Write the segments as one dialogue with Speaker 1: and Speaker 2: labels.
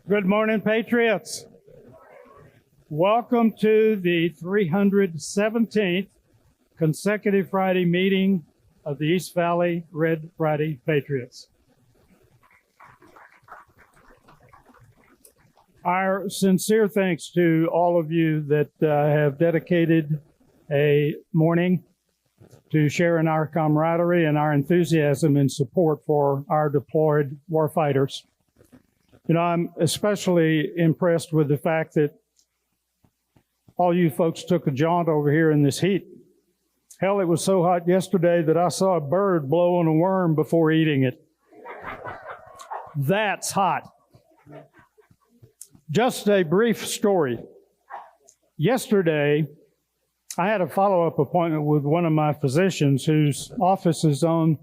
Speaker 1: Good morning, Patriots. Welcome to the 317th consecutive Friday meeting of the East Valley Red Friday Patriots. Our sincere thanks to all of you that have dedicated a morning to sharing our camaraderie and our enthusiasm and support for our deployed warfighters. You know, I'm especially impressed with the fact that all you folks took a jaunt over here in this heat. Hell, it was so hot yesterday that I saw a bird blow on a worm before eating it. That's hot. Just a brief story. Yesterday, I had a follow-up appointment with one of my physicians whose office is on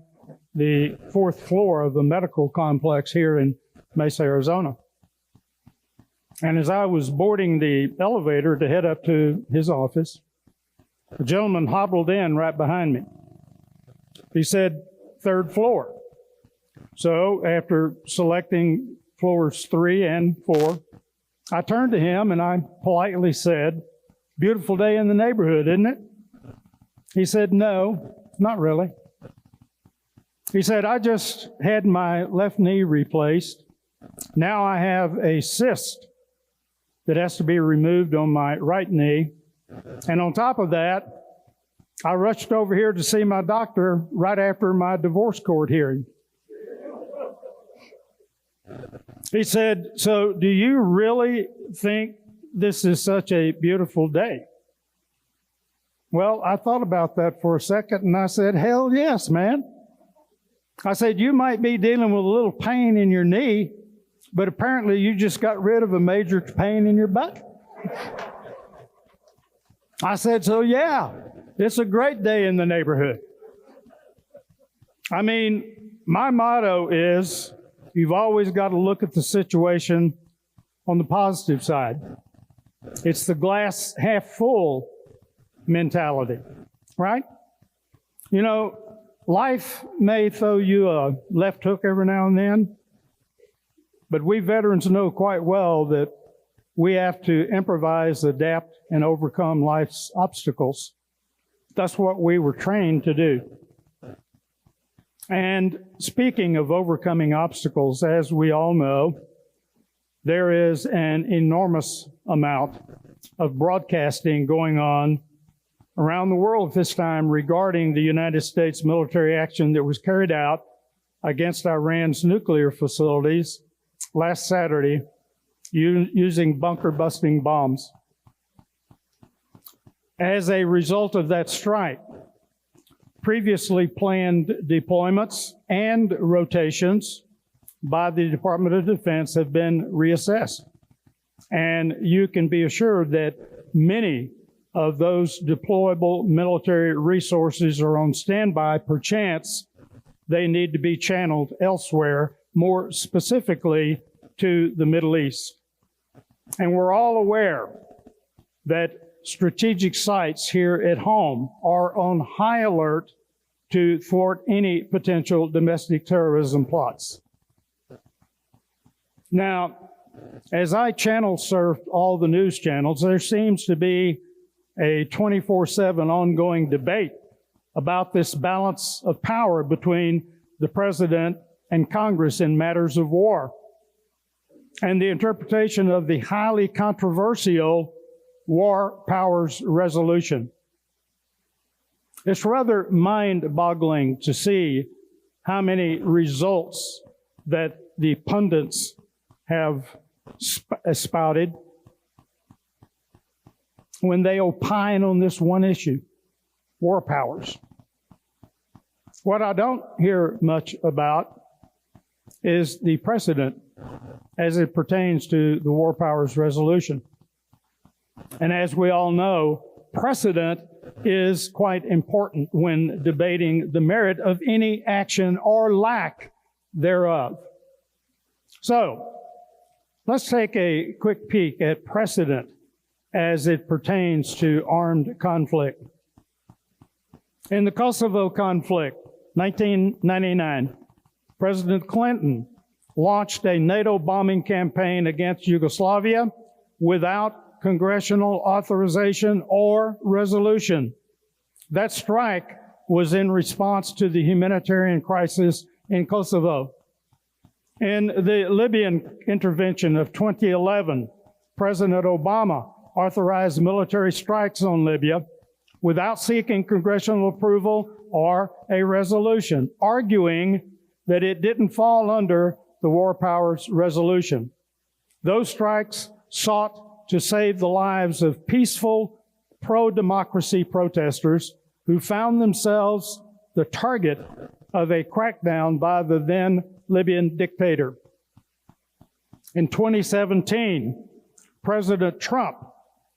Speaker 1: the 4th floor of the medical complex here in Mesa, Arizona. And as I was boarding the elevator to head up to his office, a gentleman hobbled in right behind me. He said, 3rd floor. So after selecting floors 3 and 4, I turned to him and I politely said, "Beautiful day in the neighborhood, isn't it?" He said, "No, not really." He said, "I just had my left knee replaced. Now I have a cyst that has to be removed on my right knee. And on top of that, I rushed over here to see my doctor right after my divorce court hearing." He said, "So do you really think this is such a beautiful day?" Well, I thought about that for a second and I said, "Hell yes, man." I said, "You might be dealing with a little pain in your knee, but apparently you just got rid of a major pain in your butt." I said, "So yeah, it's a great day in the neighborhood." I mean, my motto is, you've always got to look at the situation on the positive side. It's the glass half full mentality, right? You know, life may throw you a left hook every now and then, but we veterans know quite well that we have to improvise, adapt, and overcome life's obstacles. That's what we were trained to do. And speaking of overcoming obstacles, as we all know, there is an enormous amount of broadcasting going on around the world this time regarding the United States military action that was carried out against Iran's nuclear facilities last Saturday using bunker-busting bombs. As a result of that strike, previously planned deployments and rotations by the Department of Defense have been reassessed. And you can be assured that many of those deployable military resources are on standby. Perchance they need to be channeled elsewhere, more specifically to the Middle East. And we're all aware that strategic sites here at home are on high alert to thwart any potential domestic terrorism plots. Now, as I channel surfed all the news channels, there seems to be a 24/7 ongoing debate about this balance of power between the president and Congress in matters of war, and the interpretation of the highly controversial War Powers Resolution. It's rather mind-boggling to see how many results that the pundits have spouted when they opine on this one issue, war powers. What I don't hear much about is the precedent as it pertains to the War Powers Resolution. And as we all know, precedent is quite important when debating the merit of any action or lack thereof. So, let's take a quick peek at precedent as it pertains to armed conflict. In the Kosovo conflict, 1999, President Clinton launched a NATO bombing campaign against Yugoslavia without congressional authorization or resolution. That strike was in response to the humanitarian crisis in Kosovo. In the Libyan intervention of 2011, President Obama authorized military strikes on Libya without seeking congressional approval or a resolution, arguing that it didn't fall under the War Powers Resolution. Those strikes sought to save the lives of peaceful, pro-democracy protesters who found themselves the target of a crackdown by the then Libyan dictator. In 2017, President Trump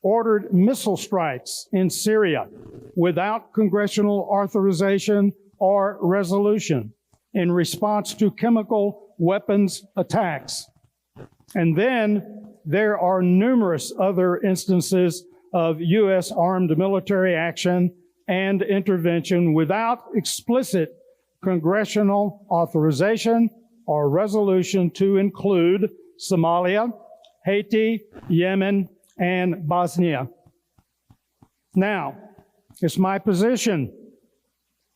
Speaker 1: ordered missile strikes in Syria without congressional authorization or resolution in response to chemical weapons attacks. And then there are numerous other instances of U.S. armed military action and intervention without explicit congressional authorization or resolution to include Somalia, Haiti, Yemen, and Bosnia. Now, it's my position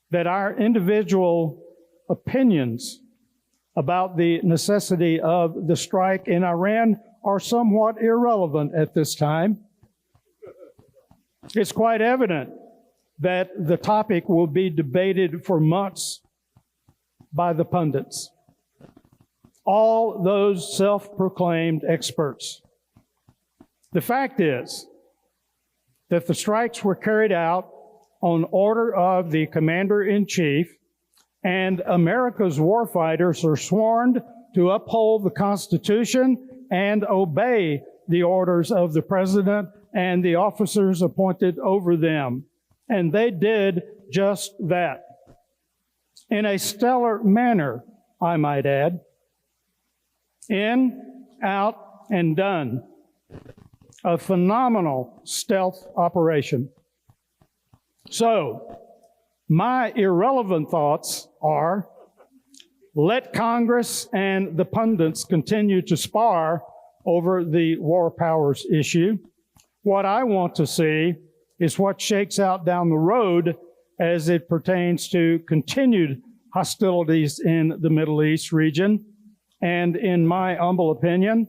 Speaker 1: that our individual opinions about the necessity of the strike in Iran are somewhat irrelevant at this time. It's quite evident that the topic will be debated for months by the pundits, all those self-proclaimed experts. The fact is that the strikes were carried out on order of the Commander-in-Chief, and America's warfighters are sworn to uphold the Constitution and obey the orders of the President and the officers appointed over them. And they did just that. In a stellar manner, I might add. In, out, and done. A phenomenal stealth operation. So, my irrelevant thoughts are, let Congress and the pundits continue to spar over the war powers issue. What I want to see is what shakes out down the road as it pertains to continued hostilities in the Middle East region. And in my humble opinion,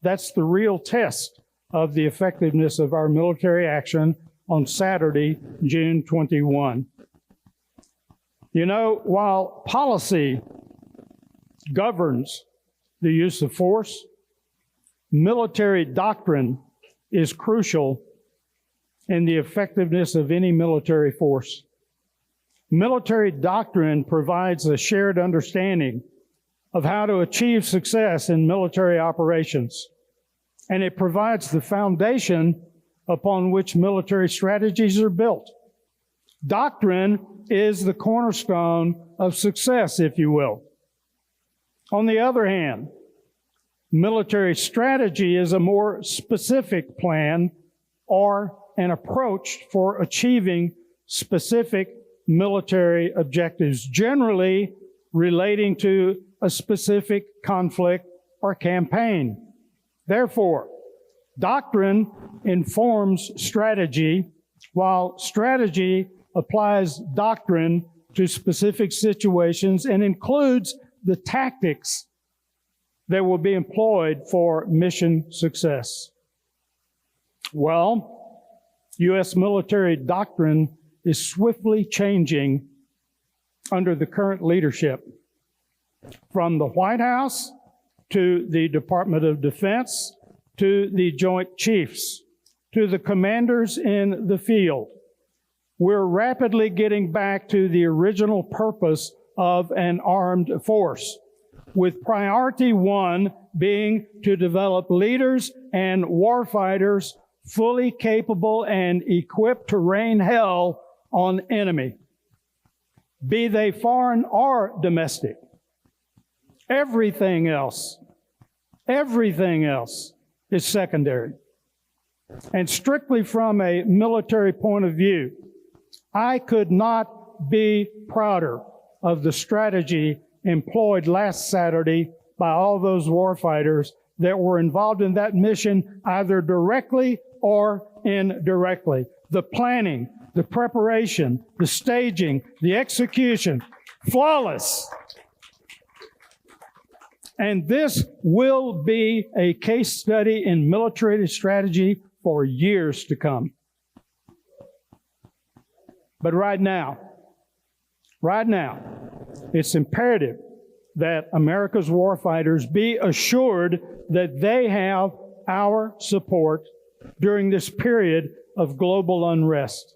Speaker 1: that's the real test of the effectiveness of our military action on Saturday, June 21. You know, while policy governs the use of force, military doctrine is crucial in the effectiveness of any military force. Military doctrine provides a shared understanding of how to achieve success in military operations, and it provides the foundation upon which military strategies are built. Doctrine is the cornerstone of success, if you will. On the other hand, military strategy is a more specific plan or an approach for achieving specific military objectives, generally relating to a specific conflict or campaign. Therefore, doctrine informs strategy, while strategy applies doctrine to specific situations and includes the tactics that will be employed for mission success. Well, U.S. military doctrine is swiftly changing under the current leadership, from the White House to the Department of Defense to the Joint Chiefs to the commanders in the field. We're rapidly getting back to the original purpose of an armed force, with priority one being to develop leaders and warfighters fully capable and equipped to rain hell on enemy, be they foreign or domestic. Everything else is secondary. And strictly from a military point of view, I could not be prouder of the strategy employed last Saturday by all those warfighters that were involved in that mission, either directly or indirectly. The planning, the preparation, the staging, the execution, flawless. And this will be a case study in military strategy for years to come. But right now, it's imperative that America's warfighters be assured that they have our support during this period of global unrest.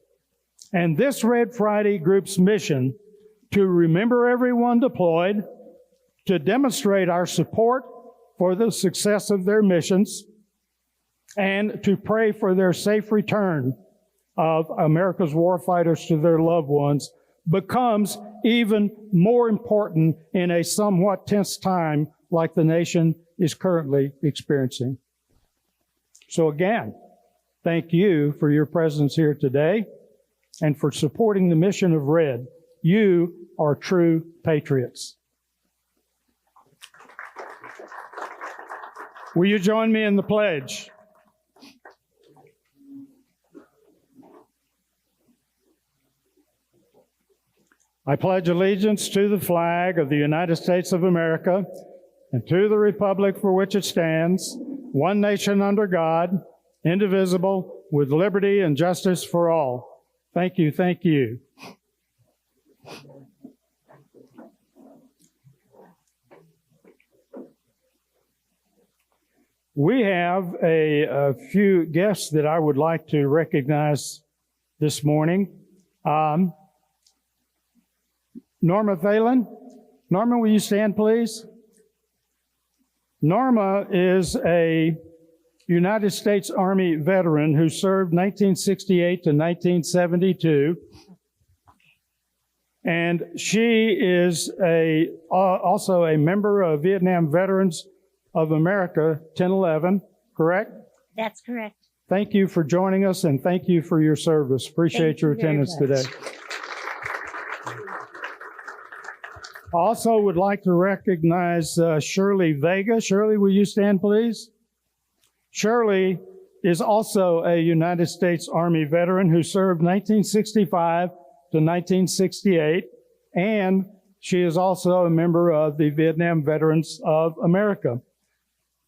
Speaker 1: And this Red Friday group's mission to remember everyone deployed, to demonstrate our support for the success of their missions, and to pray for their safe return of America's warfighters to their loved ones becomes even more important in a somewhat tense time like the nation is currently experiencing. So again, thank you for your presence here today and for supporting the mission of R.E.D. You are true patriots. Will you join me in the pledge? I pledge allegiance to the flag of the United States of America and to the republic for which it stands, one nation under God, indivisible, with liberty and justice for all. Thank you, thank you. We have a few guests that I would like to recognize this morning. Norma Thalen. Norma, will you stand, please? Norma is a United States Army veteran who served 1968 to 1972. And she is also a member of Vietnam Veterans of America 1011, correct?
Speaker 2: That's correct.
Speaker 1: Thank you for joining us, and thank you for your service. Appreciate your attendance today. I also would like to recognize Shirley Vega. Shirley, will you stand, please? Shirley is also a United States Army veteran who served 1965 to 1968, and she is also a member of the Vietnam Veterans of America.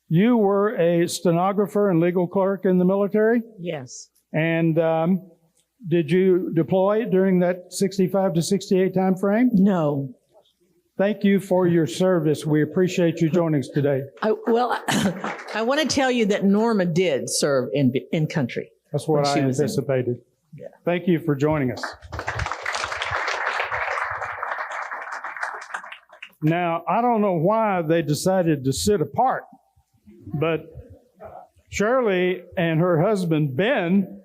Speaker 1: You were a stenographer and legal clerk in the military?
Speaker 3: Yes.
Speaker 1: And did you deploy during that 65 to 68 time frame?
Speaker 3: No.
Speaker 1: Thank you for your service. We appreciate you joining us today.
Speaker 3: I want to tell you that Norma did serve in country.
Speaker 1: That's what I anticipated.
Speaker 3: Yeah.
Speaker 1: Thank you for joining us. Now, I don't know why they decided to sit apart, but Shirley and her husband, Ben,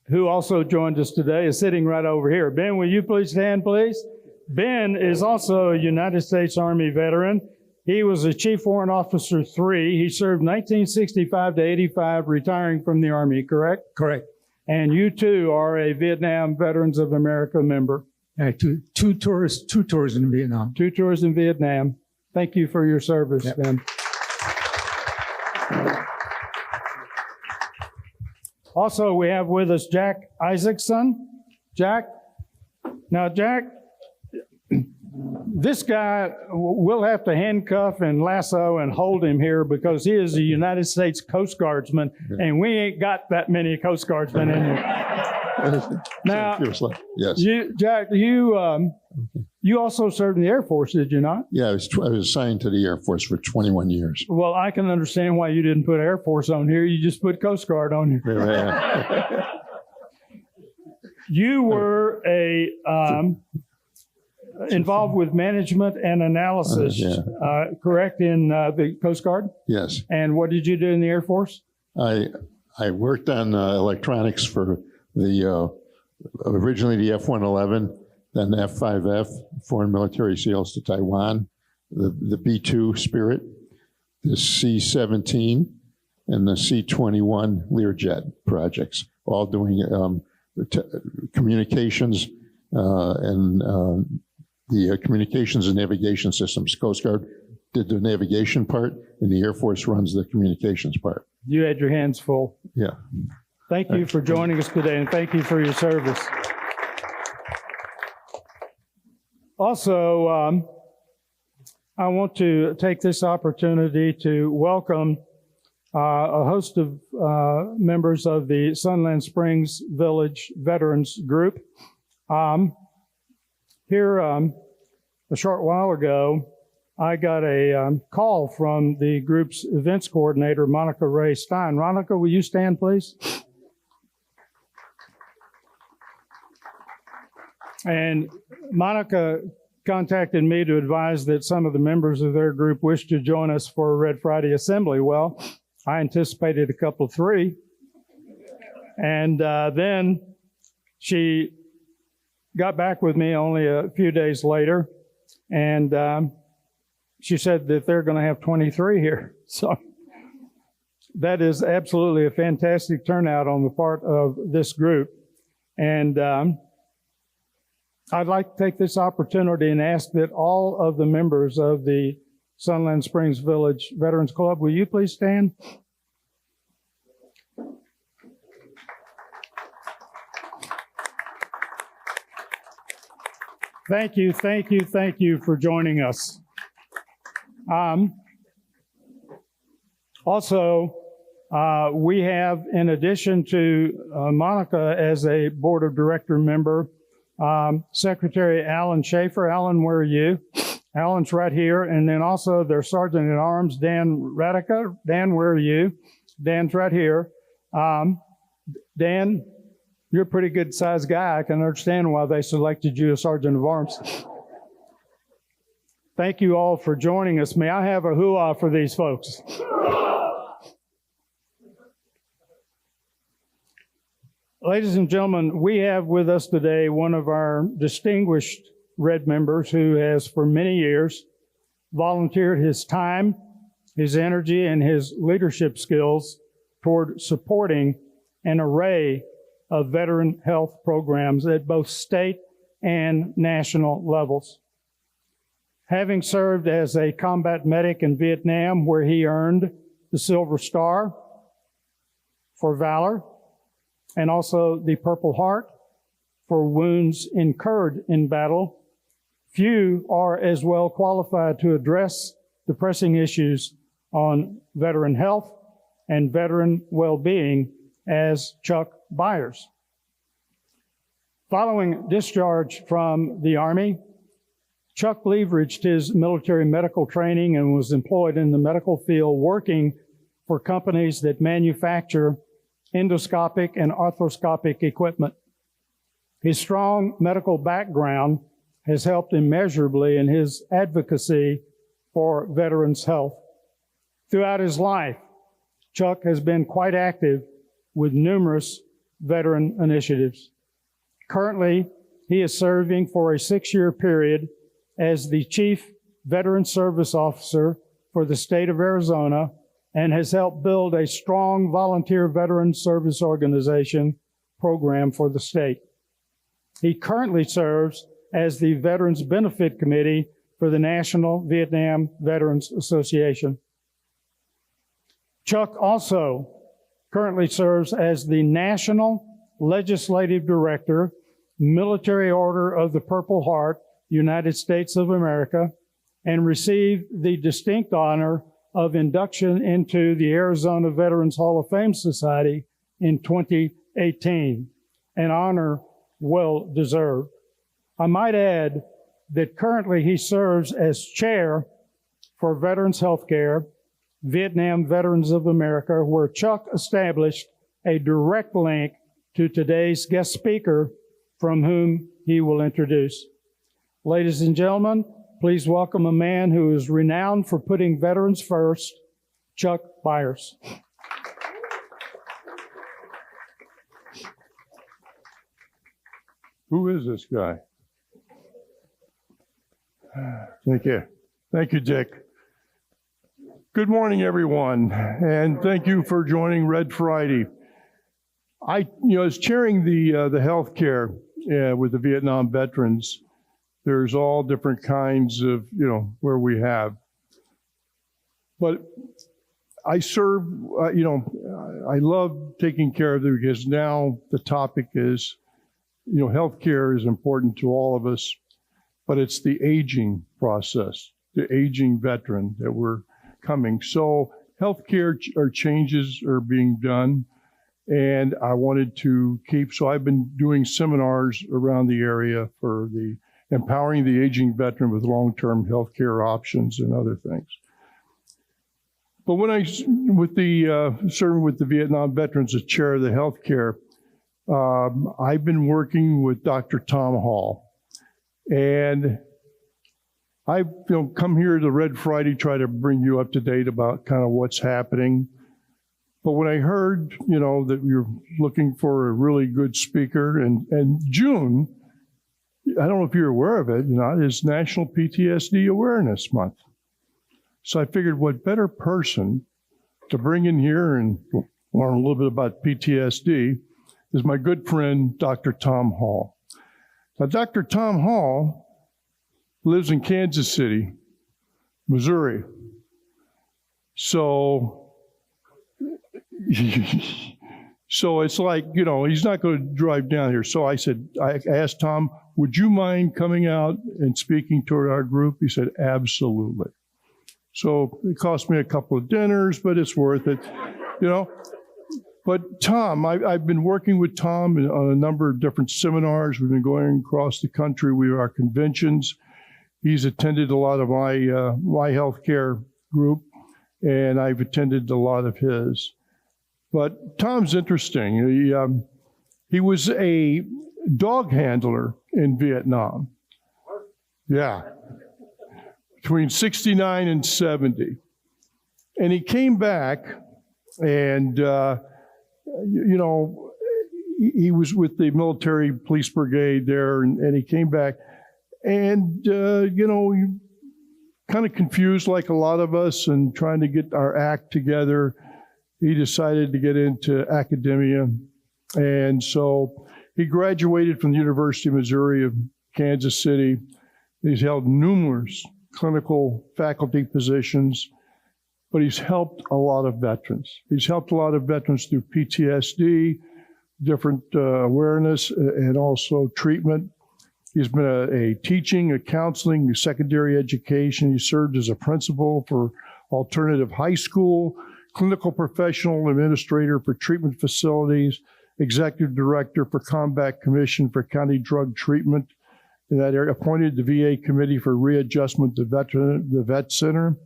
Speaker 1: who also joined us today, is sitting right over here. Ben, will you please stand, please? Ben is also a United States Army veteran. He was a Chief Warrant Officer 3. He served 1965 to 85, retiring from the Army, correct?
Speaker 4: Correct.
Speaker 1: And you too are a Vietnam Veterans of America member.
Speaker 4: Two tours in Vietnam.
Speaker 1: 2 tours in Vietnam. Thank you for your service,
Speaker 4: Yep.
Speaker 1: Ben. Also, we have with us Jack Isaacson. Jack. Now, Jack, this guy, we'll have to handcuff and lasso and hold him here because he is a United States Coast Guardsman, and we ain't got that many Coast Guardsmen in here. Now,
Speaker 5: yes.
Speaker 1: Jack, you also served in the Air Force, did you not?
Speaker 5: Yeah, I was assigned to the Air Force for 21 years.
Speaker 1: Well, I can understand why you didn't put Air Force on here. You just put Coast Guard on here. You were involved with management and analysis, correct, in the Coast Guard?
Speaker 5: Yes.
Speaker 1: And what did you do in the Air Force?
Speaker 5: I worked on electronics for the originally the F-111, then the F-5F, Foreign Military Sales to Taiwan, the B-2 Spirit, the C-17, and the C-21 Learjet projects, all doing communications and the communications and navigation systems, Coast Guard did the navigation part, and the Air Force runs the communications part.
Speaker 1: You had your hands full.
Speaker 5: Yeah.
Speaker 1: Thank you for joining us today, and thank you for your service. Also, I want to take this opportunity to welcome a host of members of the Sunland Springs Village Veterans Group. Here, a short while ago, I got a call from the group's events coordinator, Monica Ray Stein. Monica, will you stand, please? And Monica contacted me to advise that some of the members of their group wished to join us for a Red Friday assembly. Well, I anticipated a couple of three. And then she got back with me only a few days later, and she said that they're going to have 23 here. So that is absolutely a fantastic turnout on the part of this group. And I'd like to take this opportunity and ask that all of the members of the Sunland Springs Village Veterans Club, will you please stand? Thank you, thank you, thank you for joining us. Also, we have, in addition to Monica as a board of director member, Secretary Alan Schaefer. Alan, where are you? Alan's right here. And then also their Sergeant at Arms, Dan Radica. Dan, where are you? Dan's right here. Dan, you're a pretty good sized guy. I can understand why they selected you as Sergeant of Arms. Thank you all for joining us. May I have a hoo-ah for these folks? Ladies and gentlemen, we have with us today one of our distinguished RED members who has for many years volunteered his time, his energy, and his leadership skills toward supporting an array of veteran health programs at both state and national levels. Having served as a combat medic in Vietnam, where he earned the Silver Star for valor, and also the Purple Heart for wounds incurred in battle, few are as well qualified to address the pressing issues on veteran health and veteran well-being as Chuck Byers. Following discharge from the Army, Chuck leveraged his military medical training and was employed in the medical field working for companies that manufacture endoscopic and arthroscopic equipment. His strong medical background has helped immeasurably in his advocacy for veterans' health. Throughout his life, Chuck has been quite active with numerous veteran initiatives. Currently, he is serving for a 6-year period as the Chief Veteran Service Officer for the state of Arizona and has helped build a strong volunteer veteran service organization program for the state. He currently serves as the Veterans Benefit Committee for the National Vietnam Veterans Association. Chuck also currently serves as the National Legislative Director, Military Order of the Purple Heart, United States of America, and received the distinct honor of induction into the Arizona Veterans Hall of Fame Society in 2018, an honor well deserved. I might add that currently he serves as chair for Veterans Healthcare, Vietnam Veterans of America, where Chuck established a direct link to today's guest speaker, from whom he will introduce. Ladies and gentlemen, please welcome a man who is renowned for putting veterans first, Chuck Byers.
Speaker 2: Who is this guy? Thank you. Thank you, Dick. Good morning, everyone, and thank you for joining Red Friday. As chairing the healthcare with the Vietnam veterans, there's all different kinds of, where we have. But I serve, I love taking care of them because now the topic is, healthcare is important to all of us, but it's the aging process, the aging veteran that we're coming. So healthcare changes are being done, and I wanted to so I've been doing seminars around the area for empowering the aging veteran with long-term healthcare options and other things. But when serving with the Vietnam veterans as chair of the healthcare, I've been working with Dr. Tom Hall, and I've come here to Red Friday, try to bring you up to date about kind of what's happening. But when I heard, that you're looking for a really good speaker, and June, I don't know if you're aware of it, is National PTSD Awareness Month. So I figured what better person to bring in here and learn a little bit about PTSD is my good friend, Dr. Tom Hall. Now, Dr. Tom Hall lives in Kansas City, Missouri. So it's like, he's not going to drive down here. So I asked Tom, would you mind coming out and speaking to our group? He said, absolutely. So it cost me a couple of dinners, but it's worth it, But Tom, I've been working with Tom on a number of different seminars. We've been going across the country. We are conventions. He's attended a lot of my healthcare group, and I've attended a lot of his. But Tom's interesting. He was a dog handler in Vietnam. Yeah. Between 69 and 70. And he came back and, he was with the military police brigade there, and he came back and, kind of confused like a lot of us and trying to get our act together. He decided to get into academia. And so he graduated from the University of Missouri of Kansas City. He's held numerous clinical faculty positions, but he's helped a lot of veterans. He's helped a lot of veterans through PTSD, different awareness, and also treatment. He's been a teaching, a counseling, a secondary education. He served as a principal for alternative high school, clinical professional administrator for treatment facilities, executive director for Combat Commission for County Drug Treatment in that area, appointed the VA Committee for Readjustment to the Vet Center,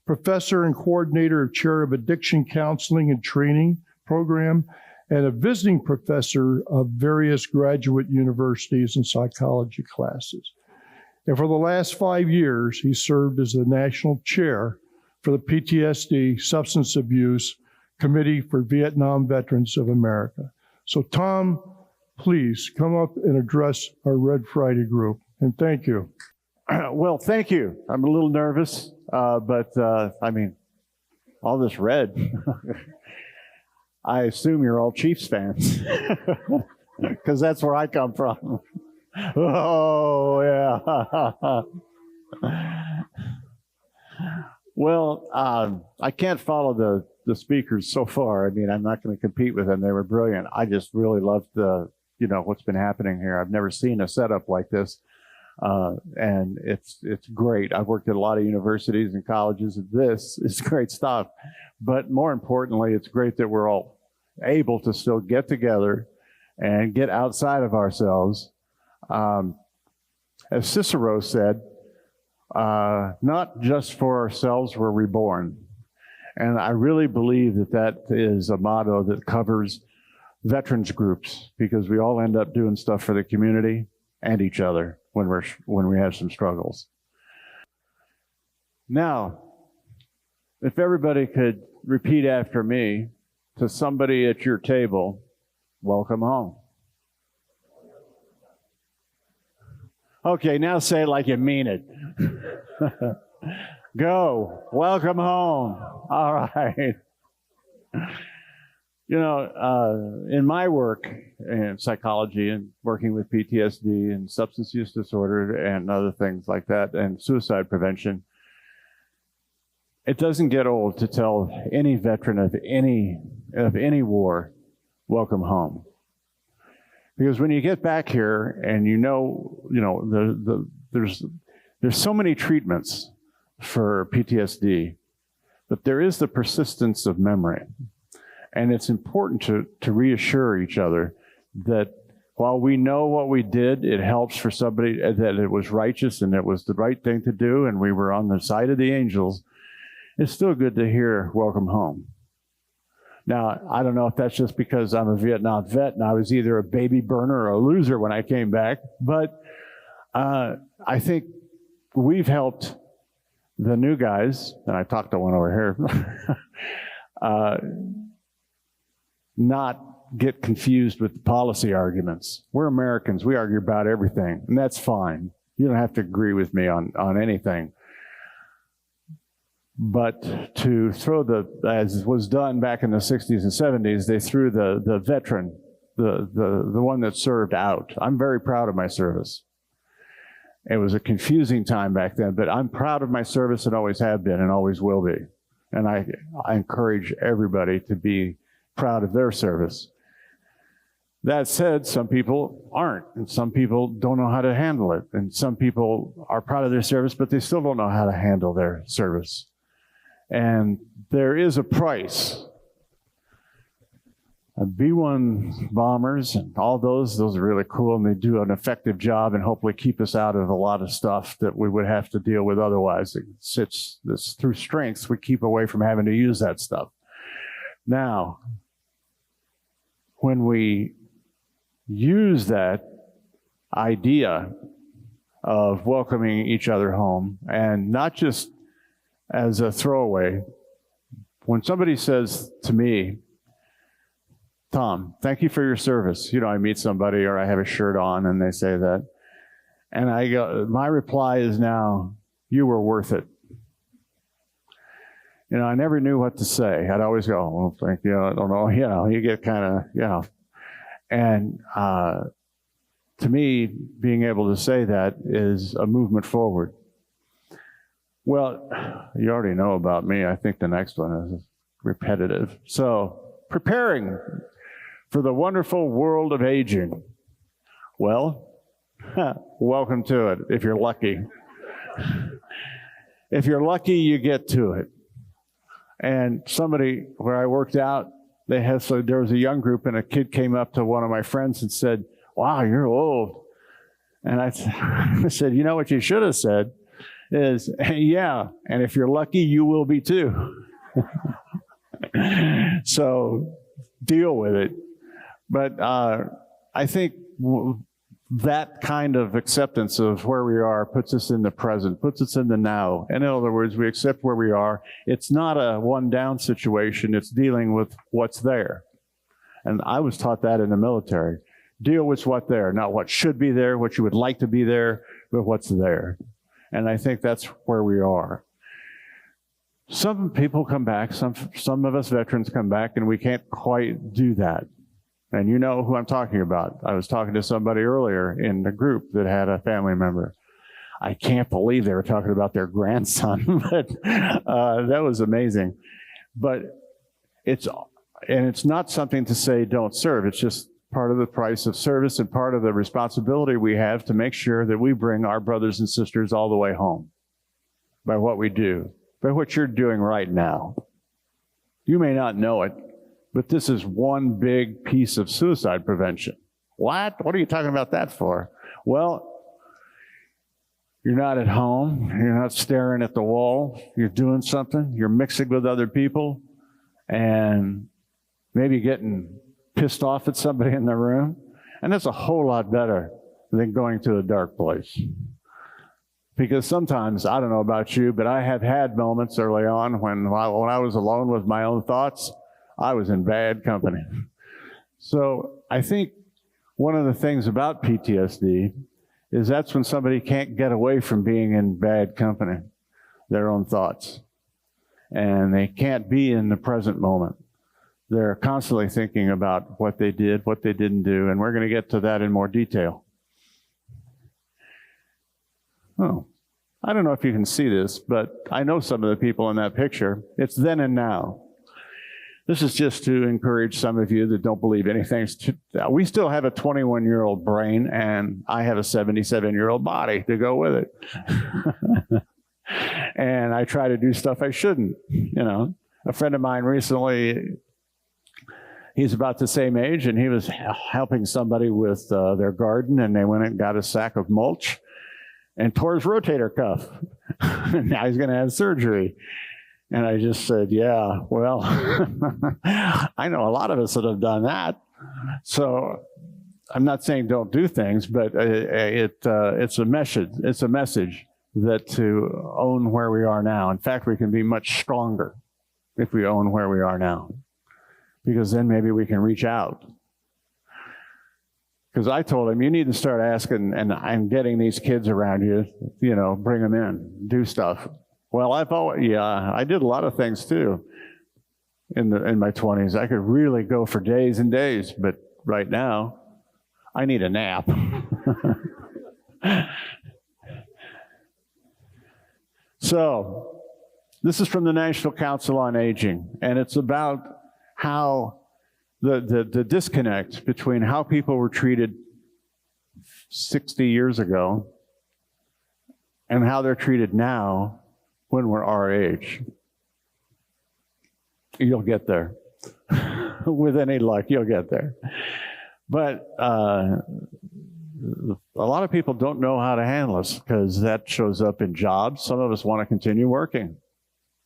Speaker 2: professor and coordinator of chair of Addiction Counseling and Training Program, and a visiting professor of various graduate universities and psychology classes. And for the last 5 years, he served as the national chair for the PTSD Substance Abuse Committee for Vietnam Veterans of America. So Tom, please come up and address our Red Friday group, and thank you.
Speaker 6: Well, thank you. I'm a little nervous, but all this red. I assume you're all Chiefs fans, because that's where I come from. Oh, yeah. Well, I can't follow the speakers so far. I'm not going to compete with them. They were brilliant. I just really loved what's been happening here. I've never seen a setup like this. And it's great. I've worked at a lot of universities and colleges, and this is great stuff. But more importantly, it's great that we're all able to still get together and get outside of ourselves. As Cicero said, not just for ourselves were we born. And I really believe that is a motto that covers veterans groups, because we all end up doing stuff for the community and each other when we have some struggles. Now, if everybody could repeat after me to somebody at your table, welcome home. Okay, now say it like you mean it. Go, welcome home. All right. In my work in psychology and working with PTSD and substance use disorder and other things like that, and suicide prevention, it doesn't get old to tell any veteran of any war, welcome home. Because when you get back here and there's so many treatments for PTSD, but there is the persistence of memory. And it's important to reassure each other that while we know what we did, it helps for somebody, that it was righteous and it was the right thing to do and we were on the side of the angels. It's still good to hear welcome home. Now, I don't know if that's just because I'm a Vietnam vet and I was either a baby burner or a loser when I came back, but I think we've helped the new guys, and I talked to one over here, not get confused with the policy arguments. We're Americans. We argue about everything, and that's fine. You don't have to agree with me on anything. But to throw as was done back in the 60s and 70s, they threw the veteran, the one that served out. I'm very proud of my service. It was a confusing time back then, but I'm proud of my service and always have been and always will be. And I encourage everybody to be proud of their service. That said, some people aren't, and some people don't know how to handle it. And some people are proud of their service, but they still don't know how to handle their service. And there is a price. B-1 bombers and all those are really cool, and they do an effective job and hopefully keep us out of a lot of stuff that we would have to deal with otherwise. It's through strengths we keep away from having to use that stuff. Now, when we use that idea of welcoming each other home, and not just as a throwaway, when somebody says to me, Tom, thank you for your service. I meet somebody or I have a shirt on and they say that. And I go, my reply is now, you were worth it. I never knew what to say. I'd always go, well, thank you. I don't know. You get kind of, And to me, being able to say that is a movement forward. Well, you already know about me. I think the next one is repetitive. So, preparing for the wonderful world of aging. Well, welcome to it, if you're lucky. If you're lucky, you get to it. And somebody, where I worked out, there was a young group, and a kid came up to one of my friends and said, wow, you're old. And I said, you know what you should have said is, yeah, and if you're lucky, you will be too. So deal with it. But I think that kind of acceptance of where we are puts us in the present, puts us in the now. And in other words, we accept where we are. It's not a one-down situation. It's dealing with what's there. And I was taught that in the military. Deal with what's there, not what should be there, what you would like to be there, but what's there. And I think that's where we are. Some people come back, some of us veterans come back, and we can't quite do that. And you know who I'm talking about. I was talking to somebody earlier in the group that had a family member. I can't believe they were talking about their grandson, but that was amazing. But it's not something to say don't serve. It's just part of the price of service and part of the responsibility we have to make sure that we bring our brothers and sisters all the way home by what we do, by what you're doing right now. You may not know it, but this is one big piece of suicide prevention. What? What are you talking about that for? Well, you're not at home. You're not staring at the wall. You're doing something. You're mixing with other people and maybe getting pissed off at somebody in the room. And that's a whole lot better than going to a dark place. Because sometimes, I don't know about you, but I have had moments early on when I was alone with my own thoughts, I was in bad company. So I think one of the things about PTSD is that's when somebody can't get away from being in bad company, their own thoughts. And they can't be in the present moment. They're constantly thinking about what they did, what they didn't do, and we're going to get to that in more detail. Oh, I don't know if you can see this, but I know some of the people in that picture. It's then and now. This is just to encourage some of you that don't believe anything. We still have a 21-year-old brain, and I have a 77-year-old body to go with it. And I try to do stuff I shouldn't, you know. A friend of mine recently, he's about the same age, and he was helping somebody with their garden, and they went and got a sack of mulch and tore his rotator cuff. Now he's going to have surgery. And I just said, yeah, well, I know a lot of us that have done that. So I'm not saying don't do things, but it's a message. It's a message that to own where we are now. In fact, we can be much stronger if we own where we are now, because then maybe we can reach out. Because I told him, you need to start asking and getting these kids around you, you know, bring them in, do stuff. Well, I did a lot of things too in my 20s. I could really go for days and days, but right now, I need a nap. So, this is from the National Council on Aging, and it's about how the disconnect between how people were treated 60 years ago and how they're treated now when we're our age. You'll get there. With any luck, you'll get there. But a lot of people don't know how to handle us because that shows up in jobs. Some of us want to continue working,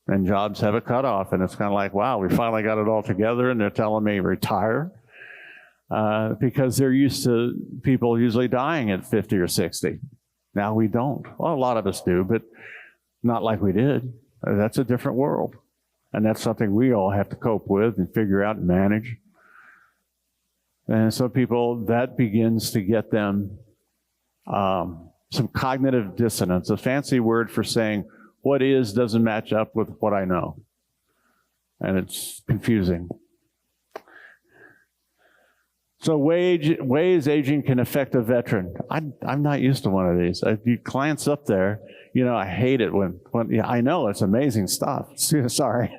Speaker 6: and jobs have a cutoff, and it's kind of like, wow, we finally got it all together, and they're telling me retire because they're used to people usually dying at 50 or 60. Now we don't. Well, a lot of us do, but not like we did. That's a different world. And that's something we all have to cope with and figure out and manage. And some people, that begins to get them some cognitive dissonance, a fancy word for saying what is doesn't match up with what I know. And it's confusing. So ways aging can affect a veteran. I'm not used to one of these. If you glance up there, you know, I hate it when yeah, I know it's amazing stuff. Sorry.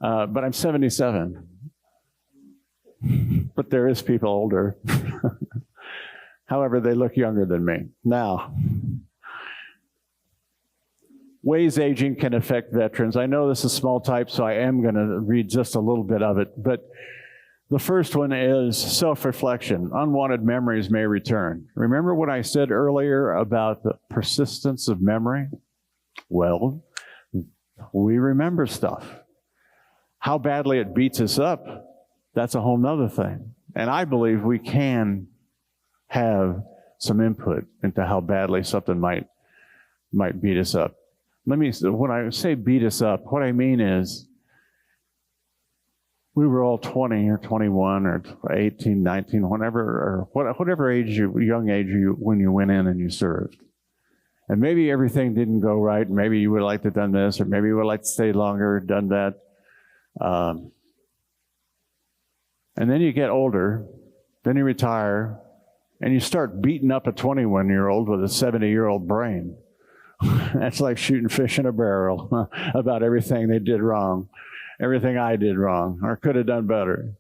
Speaker 6: But I'm 77. But there is people older. However, they look younger than me. Now, ways aging can affect veterans. I know this is small type, so I am going to read just a little bit of it. But the first one is self-reflection. Unwanted memories may return. Remember what I said earlier about the persistence of memory? Well, we remember stuff. How badly it beats us up, that's a whole nother thing. And I believe we can have some input into how badly something might beat us up. When I say beat us up, what I mean is we were all 20 or 21 or 18, 19, whatever age young age when you went in and you served. And maybe everything didn't go right. Maybe you would like to have done this, or maybe you would like to stay longer, done that. And then you get older, then you retire, and you start beating up a 21-year-old with a 70-year-old brain. That's like shooting fish in a barrel about everything they did wrong, everything I did wrong, or could have done better.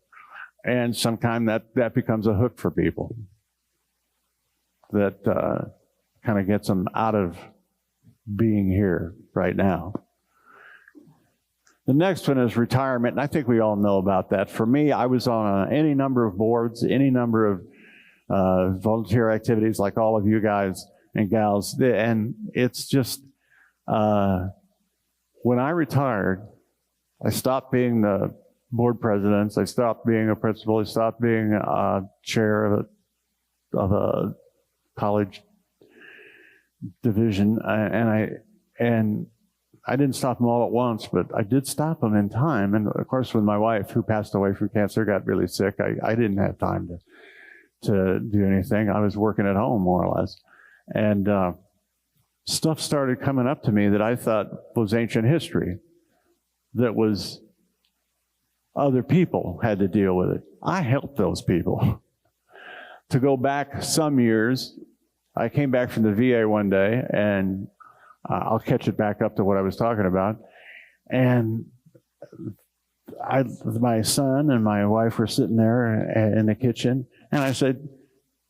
Speaker 6: And sometimes that becomes a hook for people that kind of gets them out of being here right now. The next one is retirement, and I think we all know about that. For me, I was on any number of boards, any number of volunteer activities like all of you guys and gals, and it's just, when I retired, I stopped being the board president, I stopped being a principal, I stopped being a chair of a college division, and I didn't stop them all at once, but I did stop them in time. And of course, when my wife, who passed away from cancer, got really sick, I didn't have time to do anything. I was working at home, more or less. And stuff started coming up to me that I thought was ancient history, that was other people had to deal with it. I helped those people. To go back some years, I came back from the VA one day, and I'll catch it back up to what I was talking about. And my son and my wife were sitting there in the kitchen, and I said,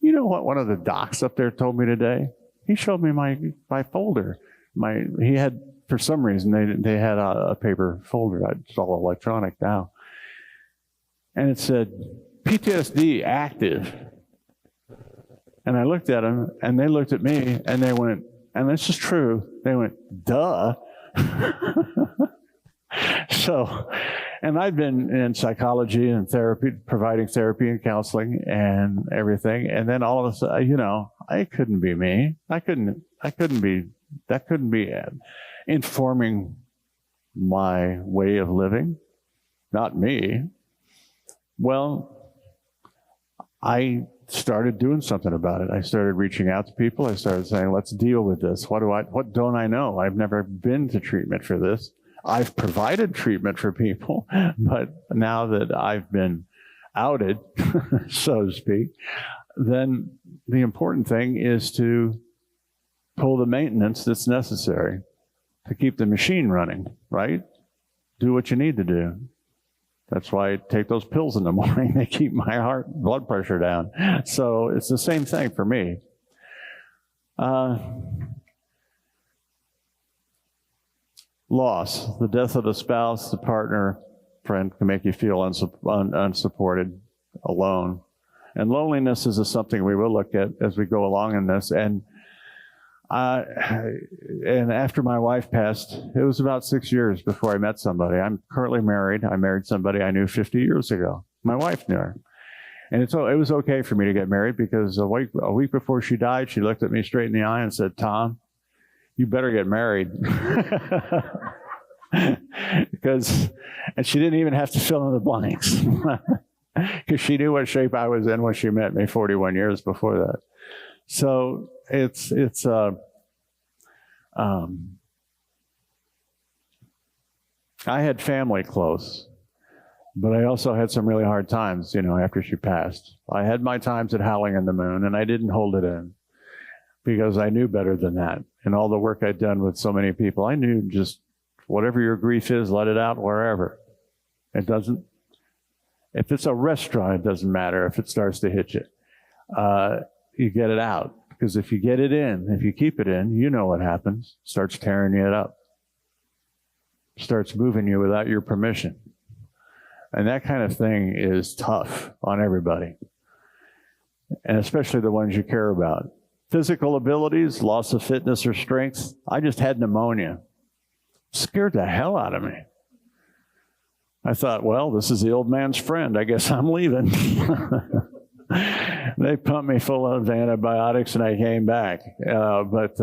Speaker 6: you know what one of the docs up there told me today? He showed me my folder. He had, for some reason, they had a paper folder. It's all electronic now. And it said, PTSD active. And I looked at them, and they looked at me, and they went, and this is true, they went, duh. So, and I've been in psychology and therapy, providing therapy and counseling and everything. And then all of a sudden, you know, I couldn't be me. That couldn't be informing my way of living, not me. Well, I started doing something about it. I started reaching out to people. I started saying, let's deal with this. What don't I know? I've never been to treatment for this. I've provided treatment for people, but now that I've been outed, so to speak, then the important thing is to pull the maintenance that's necessary to keep the machine running, right? Do what you need to do. That's why I take those pills in the morning. They keep my blood pressure down. So it's the same thing for me. Loss, the death of the spouse, the partner, friend can make you feel unsupported, alone. And loneliness is something we will look at as we go along in this. And after my wife passed, it was about 6 years before I met somebody. I'm currently married. I married somebody I knew 50 years ago. My wife knew her. And it was okay for me to get married because a week before she died, she looked at me straight in the eye and said, Tom, you better get married. And she didn't even have to fill in the blanks because she knew what shape I was in when she met me 41 years before that. So I had family close, but I also had some really hard times, after she passed. I had my times at Howling in the Moon, and I didn't hold it in because I knew better than that. And all the work I'd done with so many people, I knew just whatever your grief is, let it out wherever. If it's a restaurant, it doesn't matter if it starts to hit you. You get it out. Because if you get it in, if you keep it in, you know what happens. Starts tearing you up. Starts moving you without your permission. And that kind of thing is tough on everybody. And especially the ones you care about. Physical abilities, loss of fitness or strength. I just had pneumonia. Scared the hell out of me. I thought, well, this is the old man's friend. I guess I'm leaving. They pumped me full of antibiotics and I came back. But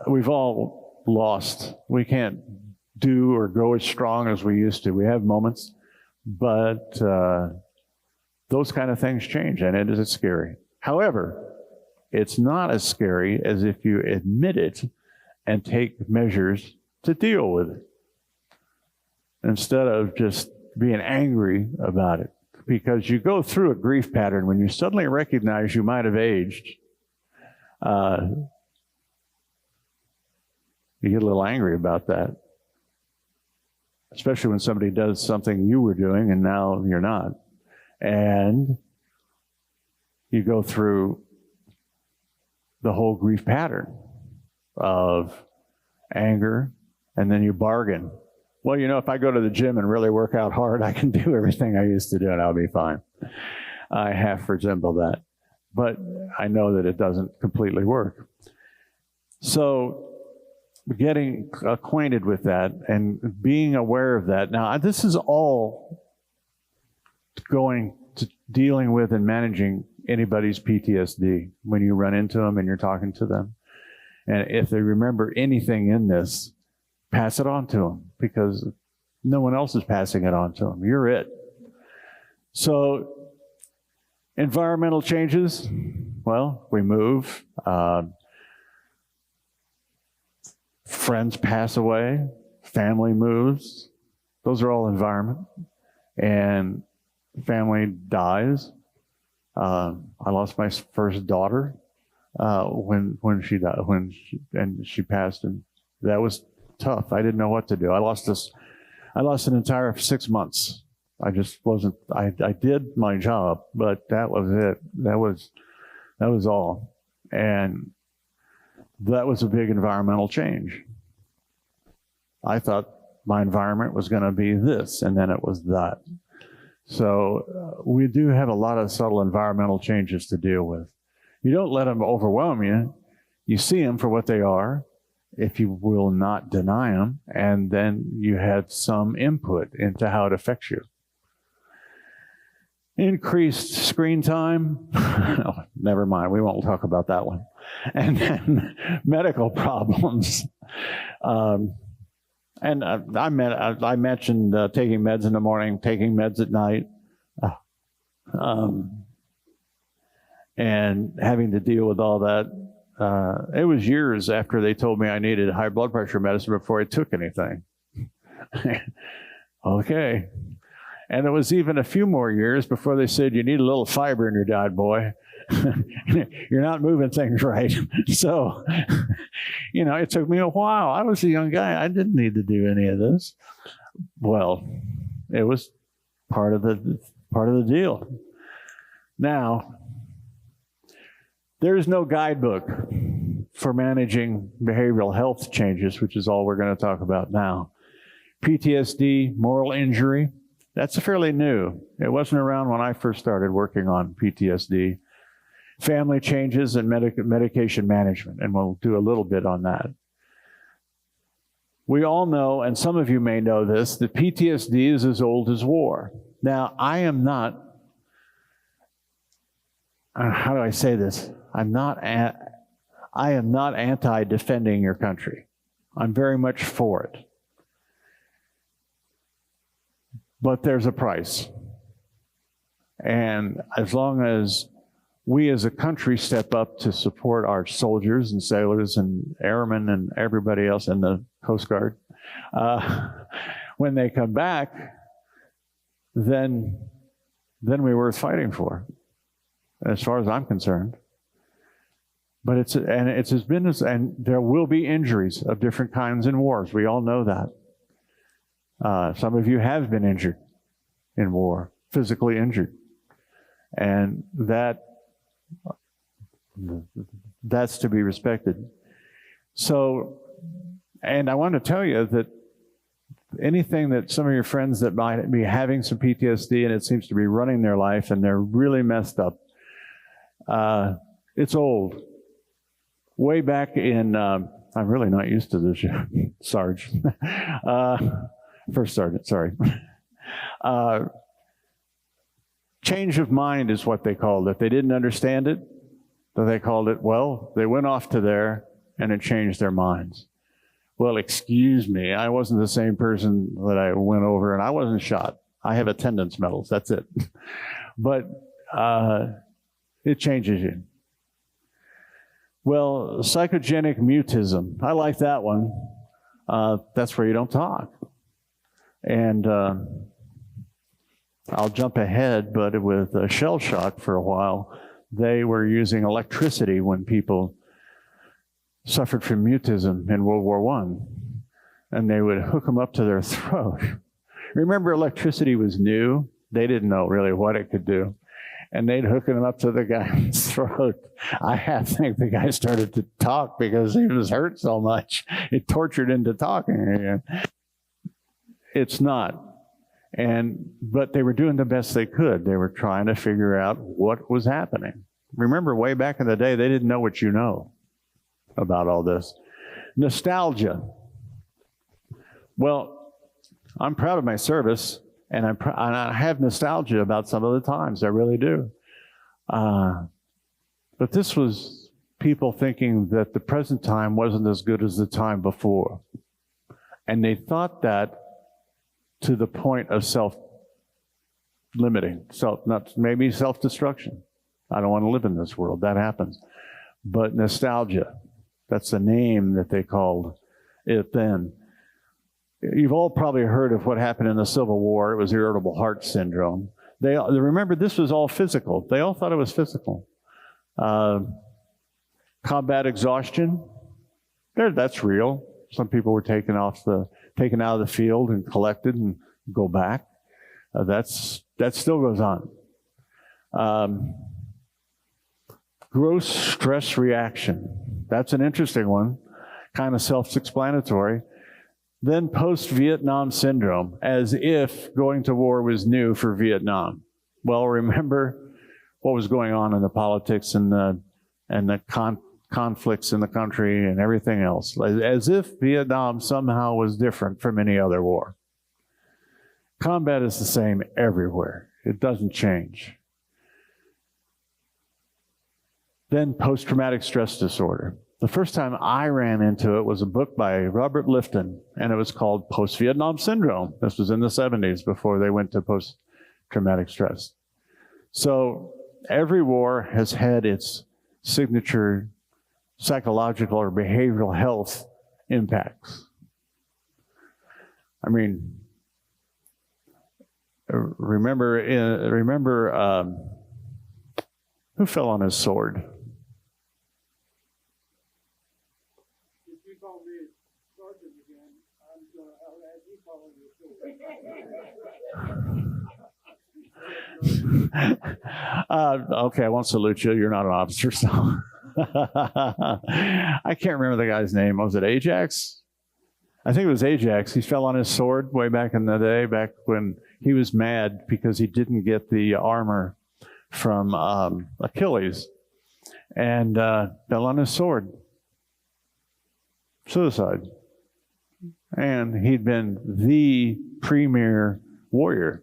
Speaker 6: we've all lost. We can't do or go as strong as we used to. We have moments, but those kind of things change and it is scary. However, it's not as scary as if you admit it and take measures to deal with it instead of just being angry about it. Because you go through a grief pattern when you suddenly recognize you might have aged. You get a little angry about that. Especially when somebody does something you were doing and now you're not. And you go through the whole grief pattern of anger, and then you bargain. Well, if I go to the gym and really work out hard, I can do everything I used to do and I'll be fine. I half resemble that. But I know that it doesn't completely work. So getting acquainted with that and being aware of that. Now, this is all going to dealing with and managing anybody's PTSD when you run into them and you're talking to them. And if they remember anything in this, pass it on to them because no one else is passing it on to them. You're it. So environmental changes, well, we move. Friends pass away. Family moves. Those are all environment. And family dies. I lost my first daughter when she died, she passed, and that was tough. I didn't know what to do. I lost an entire 6 months. I just wasn't. I did my job, but that was it. That was all, and that was a big environmental change. I thought my environment was going to be this, and then it was that. So we do have a lot of subtle environmental changes to deal with. You don't let them overwhelm you. You see them for what they are, if you will not deny them, and then you had some input into how it affects you. Increased screen time. Oh, never mind, we won't talk about that one. And then medical problems. And I mentioned taking meds in the morning, taking meds at night, and having to deal with all that. It was years after they told me I needed high blood pressure medicine before I took anything. Okay. And it was even a few more years before they said, you need a little fiber in your diet, boy. You're not moving things right. So, it took me a while. I was a young guy. I didn't need to do any of this. Well, it was part of the deal. Now, there is no guidebook for managing behavioral health changes, which is all we're going to talk about now. PTSD, moral injury, that's fairly new. It wasn't around when I first started working on PTSD. Family changes and medication management, and we'll do a little bit on that. We all know, and some of you may know this, that PTSD is as old as war. Now, I am not, how do I say this? I am not anti-defending your country. I'm very much for it. But there's a price. And as long as we as a country step up to support our soldiers and sailors and airmen and everybody else in the Coast Guard, when they come back, then we're worth fighting for, as far as I'm concerned. But it's his business, and there will be injuries of different kinds in wars. We all know that. Some of you have been injured in war, physically injured. And that's to be respected. So, and I want to tell you that anything that some of your friends that might be having some PTSD and it seems to be running their life and they're really messed up, it's old. Way back in, I'm really not used to this yet, Sarge. First Sergeant, sorry. Change of mind is what they called it. They didn't understand it, so they called it, well, they went off to there and it changed their minds. Well, excuse me, I wasn't the same person that I went over, and I wasn't shot. I have attendance medals, that's it. But it changes you. Well, psychogenic mutism, I like that one. That's where you don't talk. And I'll jump ahead, but with shell shock for a while, they were using electricity when people suffered from mutism in World War I, and they would hook them up to their throat. Remember, electricity was new. They didn't know really what it could do. And they'd hook him up to the guy's throat. I think the guy started to talk because he was hurt so much. It tortured him to talking again. It's not. But they were doing the best they could. They were trying to figure out what was happening. Remember, way back in the day, they didn't know what you know about all this. Nostalgia. Well, I'm proud of my service, and I have nostalgia about some of the times. I really do. But this was people thinking that the present time wasn't as good as the time before. And they thought that to the point of self-limiting, maybe self-destruction. I don't want to live in this world. That happens. But nostalgia, that's the name that they called it then. You've all probably heard of what happened in the Civil War. It was irritable heart syndrome. They remember this was all physical. They all thought it was physical. Combat exhaustion, that's real. Some people were taken out of the field and collected and go back. That still goes on. Gross stress reaction. That's an interesting one, kind of self-explanatory. Then post-Vietnam syndrome, as if going to war was new for Vietnam. Well, remember what was going on in the politics and the conflicts in the country and everything else, as if Vietnam somehow was different from any other war. Combat is the same everywhere. It doesn't change. Then post-traumatic stress disorder. The first time I ran into it was a book by Robert Lifton, and it was called Post-Vietnam Syndrome. This was in the 70s before they went to post-traumatic stress. So every war has had its signature psychological or behavioral health impacts. I mean, remember who fell on his sword? Okay, I won't salute you. You're not an officer, so. I can't remember the guy's name. Was it Ajax? I think it was Ajax. He fell on his sword way back in the day, back when he was mad because he didn't get the armor from Achilles, and fell on his sword. Suicide. And he'd been the premier warrior.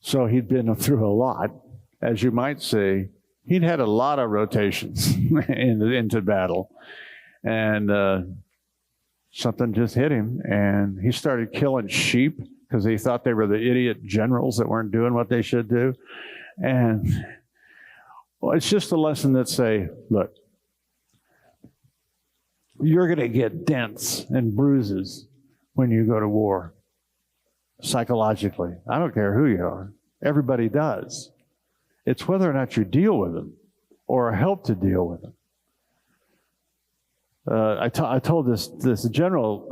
Speaker 6: So he'd been through a lot. As you might say, he'd had a lot of rotations into battle. And something just hit him, and he started killing sheep because he thought they were the idiot generals that weren't doing what they should do. And well, it's just a lesson that say, look, you're going to get dents and bruises when you go to war, psychologically. I don't care who you are. Everybody does. It's whether or not you deal with them or help to deal with them. I told this general,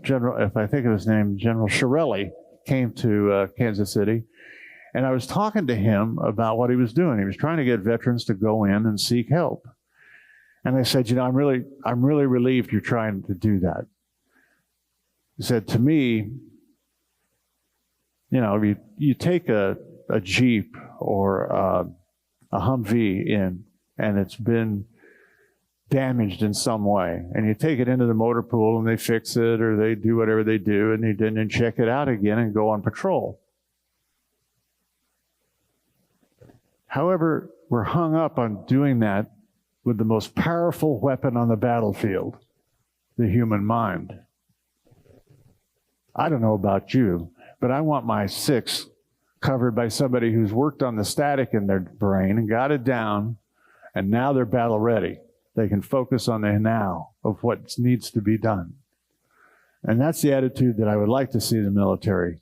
Speaker 6: if I think of his name, General Shirelli, came to Kansas City, and I was talking to him about what he was doing. He was trying to get veterans to go in and seek help. And I said, you know, I'm really relieved you're trying to do that. He said, to me, you know, you take a Jeep or a Humvee in, and it's been damaged in some way, and you take it into the motor pool and they fix it or they do whatever they do, and they then check it out again and go on patrol. However, we're hung up on doing that with the most powerful weapon on the battlefield, the human mind. I don't know about you, but I want my 6 covered by somebody who's worked on the static in their brain and got it down, and now they're battle ready. They can focus on the now of what needs to be done. And that's the attitude that I would like to see the military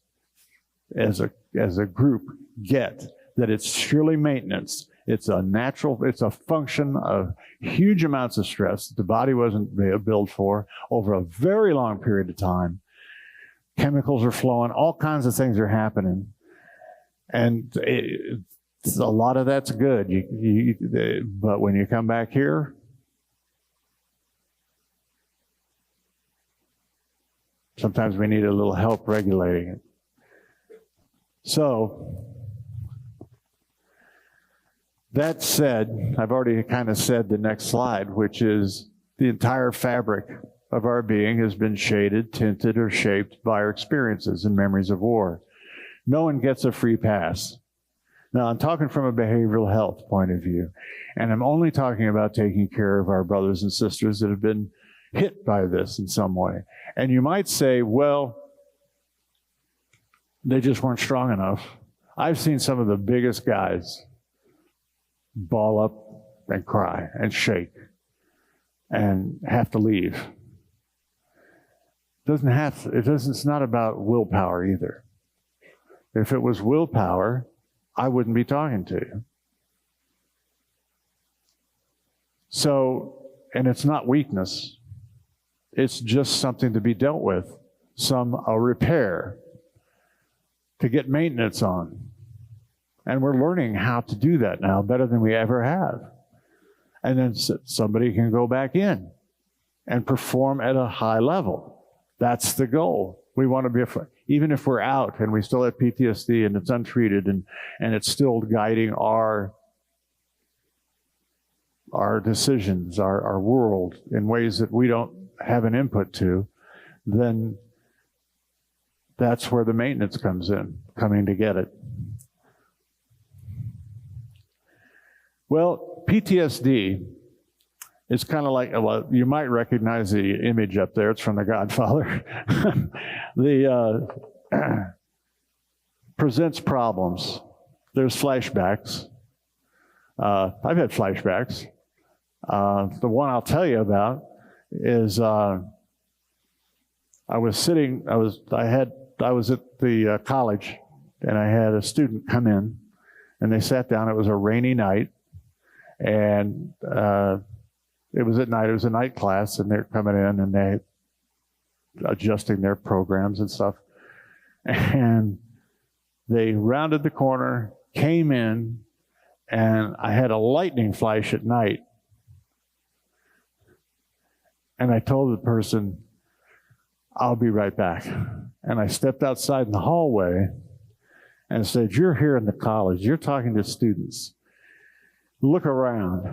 Speaker 6: as a group get, that it's surely maintenance. It's a function of huge amounts of stress that the body wasn't built for over a very long period of time. Chemicals are flowing, all kinds of things are happening. And a lot of that's good. But when you come back here, sometimes we need a little help regulating it. So, that said, I've already kind of said the next slide, which is the entire fabric of our being has been shaded, tinted, or shaped by our experiences and memories of war. No one gets a free pass. Now, I'm talking from a behavioral health point of view, and I'm only talking about taking care of our brothers and sisters that have been hit by this in some way. And you might say, well, they just weren't strong enough. I've seen some of the biggest guys ball up and cry and shake and have to leave. It's not about willpower either. If it was willpower, I wouldn't be talking to you. So, and it's not weakness. It's just something to be dealt with. A repair to get maintenance on. And we're learning how to do that now better than we ever have. And then somebody can go back in and perform at a high level. That's the goal. We want to be, even if we're out and we still have PTSD and it's untreated and it's still guiding our decisions, our world in ways that we don't have an input to, then that's where the maintenance comes in, coming to get it. Well, PTSD is kind of like, well, you might recognize the image up there. It's from The Godfather. Presents problems. There's flashbacks. I've had flashbacks. The one I'll tell you about is I was at the college, and I had a student come in, and they sat down. It was a rainy night, and it was at night. It was a night class, and they're coming in, and they adjusting their programs and stuff. And they rounded the corner, came in, and I had a lightning flash at night. And I told the person, I'll be right back. And I stepped outside in the hallway and said, you're here in the college. You're talking to students. Look around.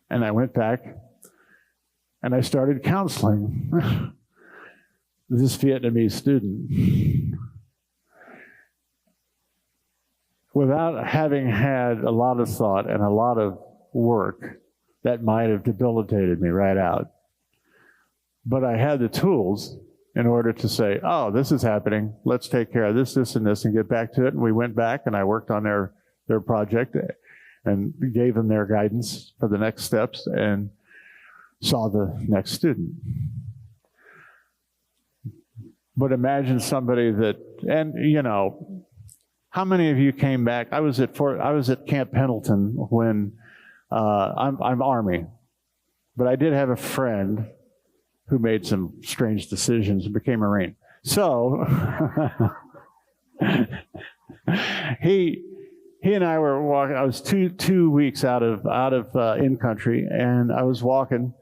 Speaker 6: And I went back and I started counseling this Vietnamese student without having had a lot of thought and a lot of work that might have debilitated me right out. But I had the tools in order to say, oh, this is happening. Let's take care of this, this, and this, and get back to it. And we went back, and I worked on their project and gave them their guidance for the next steps and saw the next student. But imagine somebody that, and you know, how many of you came back? I was at Camp Pendleton when I'm Army, but I did have a friend who made some strange decisions and became a Marine. So he and I were walking. I was two weeks out of in country, and I was walking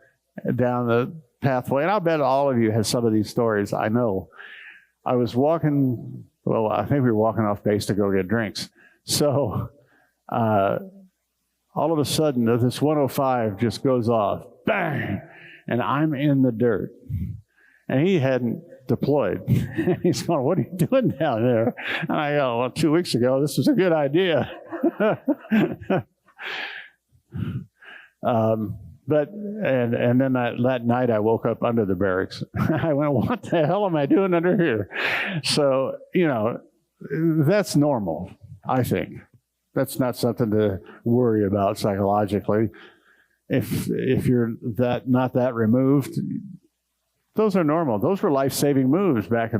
Speaker 6: down the pathway. And I'll bet all of you have some of these stories. I know. I was walking. Well, I think we were walking off base to go get drinks. So all of a sudden, this 105 just goes off, bang, and I'm in the dirt. And he hadn't deployed. He's going, what are you doing down there? And I go, well, 2 weeks ago, this was a good idea. But then that night I woke up under the barracks. I went, what the hell am I doing under here? So, you know, that's normal, I think. That's not something to worry about psychologically. If you're not that removed, those are normal. Those were life-saving moves back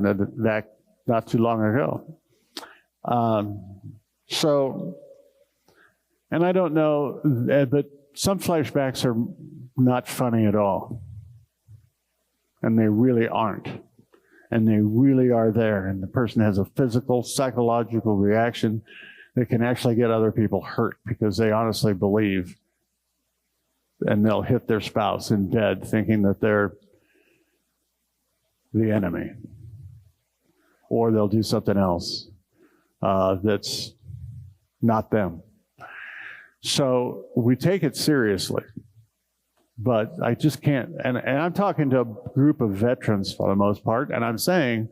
Speaker 6: not too long ago. And I don't know, but some flashbacks are not funny at all. And they really aren't. And they really are there. And the person has a physical, psychological reaction that can actually get other people hurt because they honestly believe, and they'll hit their spouse in bed thinking that they're the enemy. Or they'll do something else that's not them. So we take it seriously, but I just can't, and I'm talking to a group of veterans for the most part, and I'm saying,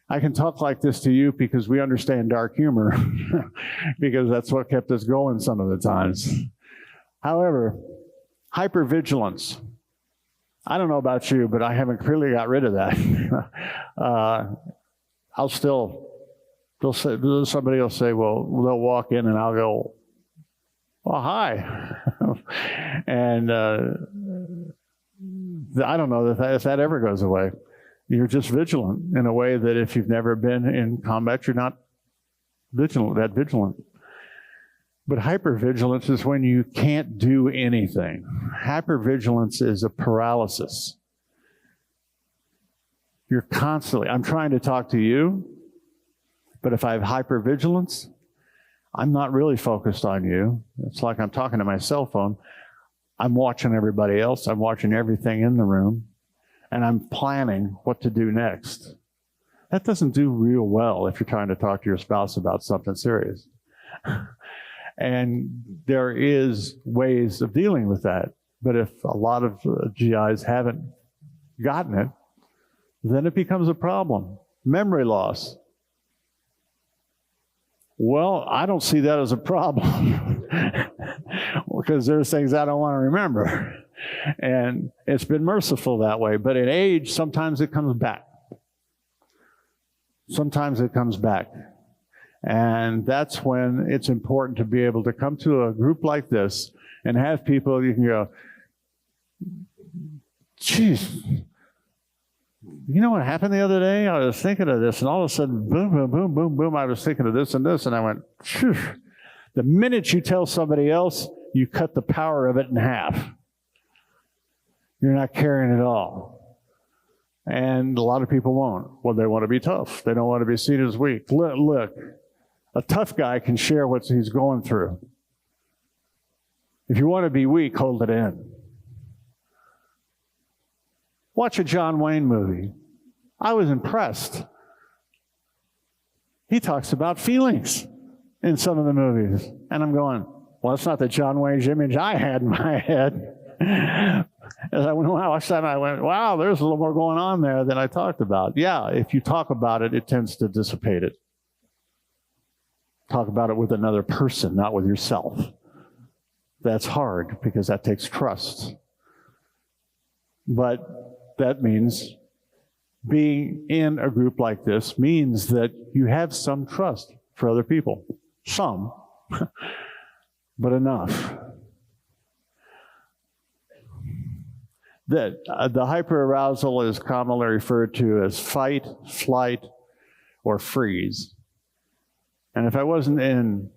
Speaker 6: I can talk like this to you because we understand dark humor, because that's what kept us going some of the times. However, hypervigilance, I don't know about you, but I haven't clearly got rid of that. Somebody will say, well, they'll walk in and I'll go, well, hi. And I don't know if that ever goes away. You're just vigilant in a way that if you've never been in combat, you're not vigilant. But hypervigilance is when you can't do anything. Hypervigilance is a paralysis. You're constantly, I'm trying to talk to you, but if I have hypervigilance, I'm not really focused on you. It's like I'm talking to my cell phone. I'm watching everybody else. I'm watching everything in the room, and I'm planning what to do next. That doesn't do real well if you're trying to talk to your spouse about something serious. And there is ways of dealing with that. But if a lot of GIs haven't gotten it, then it becomes a problem. Memory loss. Well, I don't see that as a problem because there's things I don't want to remember. And it's been merciful that way. But in age, sometimes it comes back. Sometimes it comes back. And that's when it's important to be able to come to a group like this and have people you can go, geez, you know what happened the other day? I was thinking of this, and all of a sudden, boom, boom, boom, boom, boom, I was thinking of this and this, and I went, phew. The minute you tell somebody else, you cut the power of it in half. You're not carrying it all. And a lot of people won't. Well, they want to be tough. They don't want to be seen as weak. Look, a tough guy can share what he's going through. If you want to be weak, hold it in. Watch a John Wayne movie. I was impressed. He talks about feelings in some of the movies. And I'm going, well, that's not the John Wayne's image I had in my head. As I went, wow, I went, wow, there's a little more going on there than I talked about. Yeah, if you talk about it, it tends to dissipate it. Talk about it with another person, not with yourself. That's hard because that takes trust. But that means being in a group like this means that you have some trust for other people. Some, but enough. That the hyperarousal is commonly referred to as fight, flight, or freeze. And if I wasn't in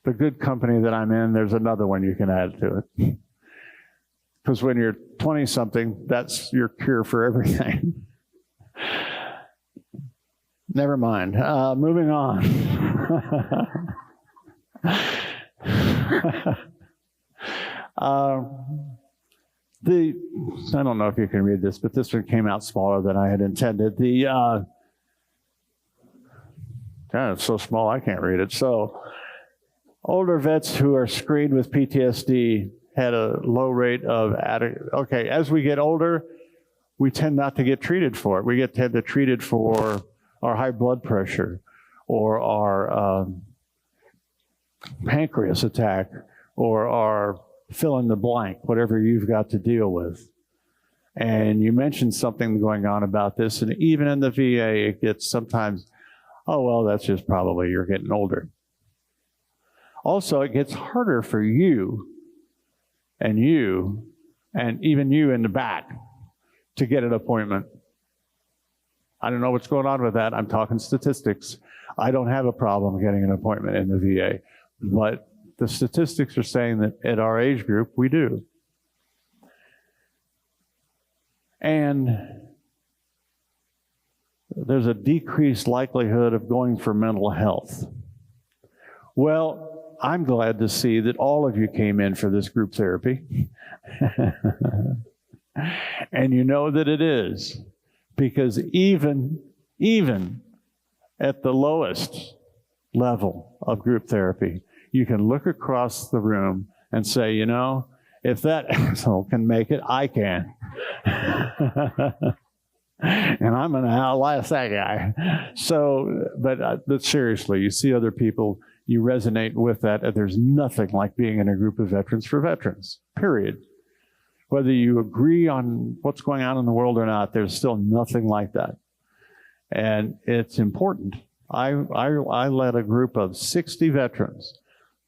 Speaker 6: the good company that I'm in, there's another one you can add to it. Because when you're 20-something, that's your cure for everything. Never mind. Moving on. I don't know if you can read this, but this one came out smaller than I had intended. It's so small I can't read it. So, older vets who are screened with PTSD had a low rate of okay, as we get older, we tend not to get treated for it. We tend to treated for our high blood pressure or our pancreas attack or our fill in the blank, whatever you've got to deal with. And you mentioned something going on about this, and even in the VA, it gets sometimes, oh, well, that's just probably you're getting older. Also, it gets harder for you and even you in the back to get an appointment. I don't know what's going on with that. I'm talking statistics. I don't have a problem getting an appointment in the VA, but the statistics are saying that at our age group, we do. And there's a decreased likelihood of going for mental health. Well, I'm glad to see that all of you came in for this group therapy. And you know that it is, because even at the lowest level of group therapy, you can look across the room and say, you know, if that asshole can make it, I can. And I'm going to outlast that guy. So, but seriously, you see other people, you resonate with that, and there's nothing like being in a group of veterans for veterans, period. Whether you agree on what's going on in the world or not, there's still nothing like that. And it's important. I led a group of 60 veterans.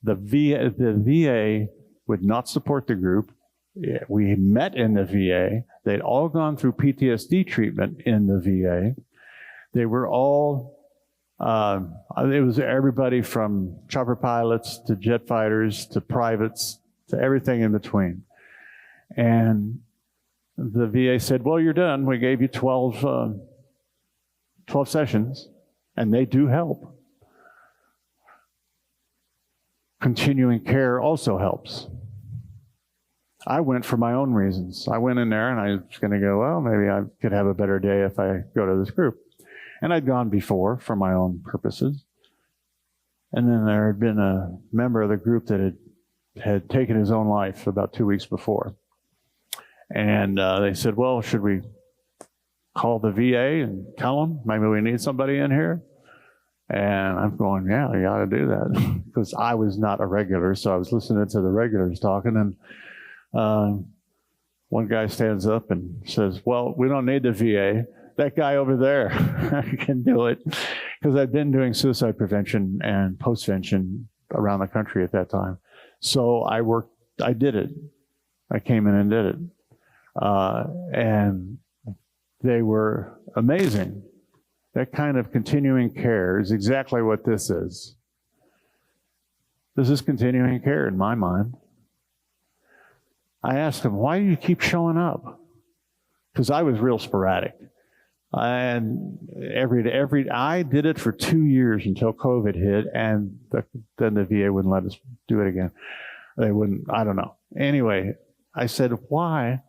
Speaker 6: The VA would not support the group. We met in the VA. They'd all gone through PTSD treatment in the VA. They were all It was everybody from chopper pilots to jet fighters to privates to everything in between. And the VA said, well, you're done. We gave you 12 sessions, and they do help. Continuing care also helps. I went for my own reasons. I went in there and I was going to go, well, maybe I could have a better day if I go to this group. And I'd gone before for my own purposes. And then there had been a member of the group that had taken his own life about 2 weeks before. And they said, well, should we call the VA and tell them maybe we need somebody in here? And I'm going, yeah, you ought to do that. Because I was not a regular, so I was listening to the regulars talking. And one guy stands up and says, well, we don't need the VA. That guy over there can do it. Because I'd been doing suicide prevention and postvention around the country at that time. So I did it. I came in and did it. And they were amazing. That kind of continuing care is exactly what this is. This is continuing care in my mind. I asked them, why do you keep showing up? Because I was real sporadic. And I did it for 2 years until COVID hit, and then the VA wouldn't let us do it again. They wouldn't, I don't know. Anyway, I said, why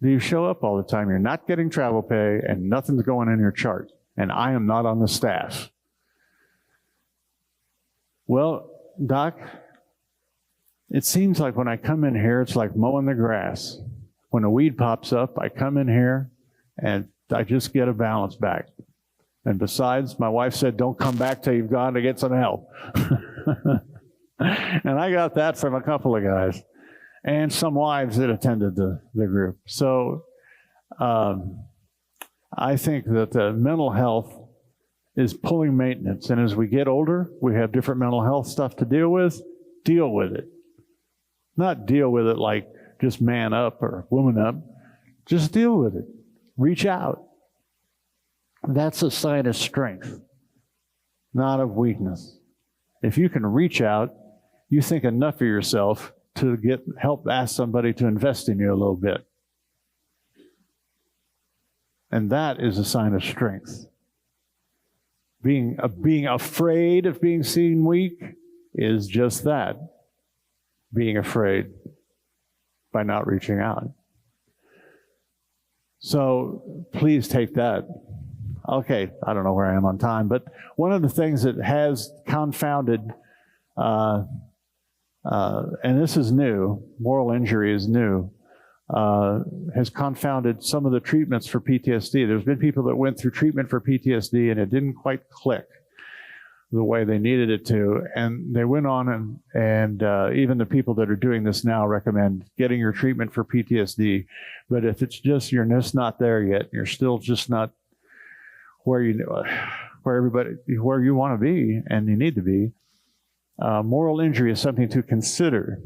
Speaker 6: do you show up all the time? You're not getting travel pay, and nothing's going in your chart, and I am not on the staff. Well, Doc, it seems like when I come in here, it's like mowing the grass. When a weed pops up, I come in here, and I just get a balance back. And besides, my wife said, don't come back till you've gone to get some help. And I got that from a couple of guys and some wives that attended the group. So I think that the mental health is pulling maintenance. And as we get older, we have different mental health stuff to deal with. Deal with it. Not deal with it like just man up or woman up. Just deal with it. Reach out. That's a sign of strength, not of weakness. If you can reach out, you think enough of yourself to ask somebody to invest in you a little bit. And that is a sign of strength. Being afraid of being seen weak is just that. Being afraid by not reaching out. So please take that. Okay, I don't know where I am on time, but one of the things that has confounded, and this is new, moral injury is new, has confounded some of the treatments for PTSD. There's been people that went through treatment for PTSD and it didn't quite click the way they needed it to. And they went on and even the people that are doing this now recommend getting your treatment for PTSD. But if it's just, you're just not there yet, you're still just not where you want to be and you need to be, moral injury is something to consider.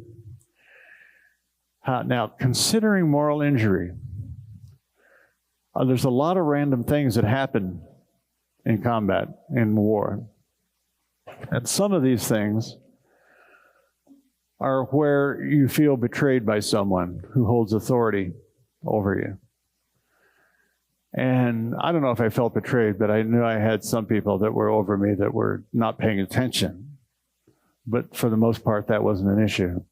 Speaker 6: Now, considering moral injury, there's a lot of random things that happen in combat, in war. And some of these things are where you feel betrayed by someone who holds authority over you. And I don't know if I felt betrayed, but I knew I had some people that were over me that were not paying attention. But for the most part, that wasn't an issue.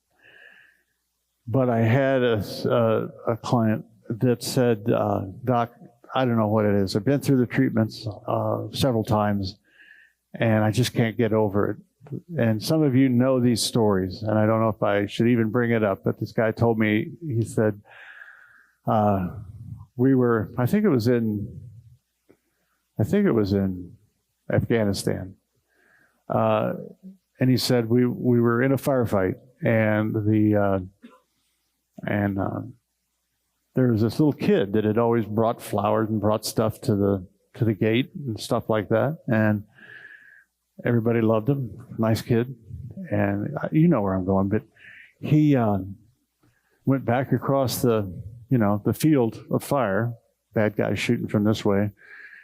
Speaker 6: But I had a client that said, Doc, I don't know what it is. I've been through the treatments several times, and I just can't get over it. And some of you know these stories, and I don't know if I should even bring it up, but this guy told me, he said, I think it was in Afghanistan. And he said, we were in a firefight, and there was this little kid that had always brought flowers and brought stuff to the gate and stuff like that. And everybody loved him, nice kid. And you know where I'm going, but he went back across the field of fire, bad guys shooting from this way,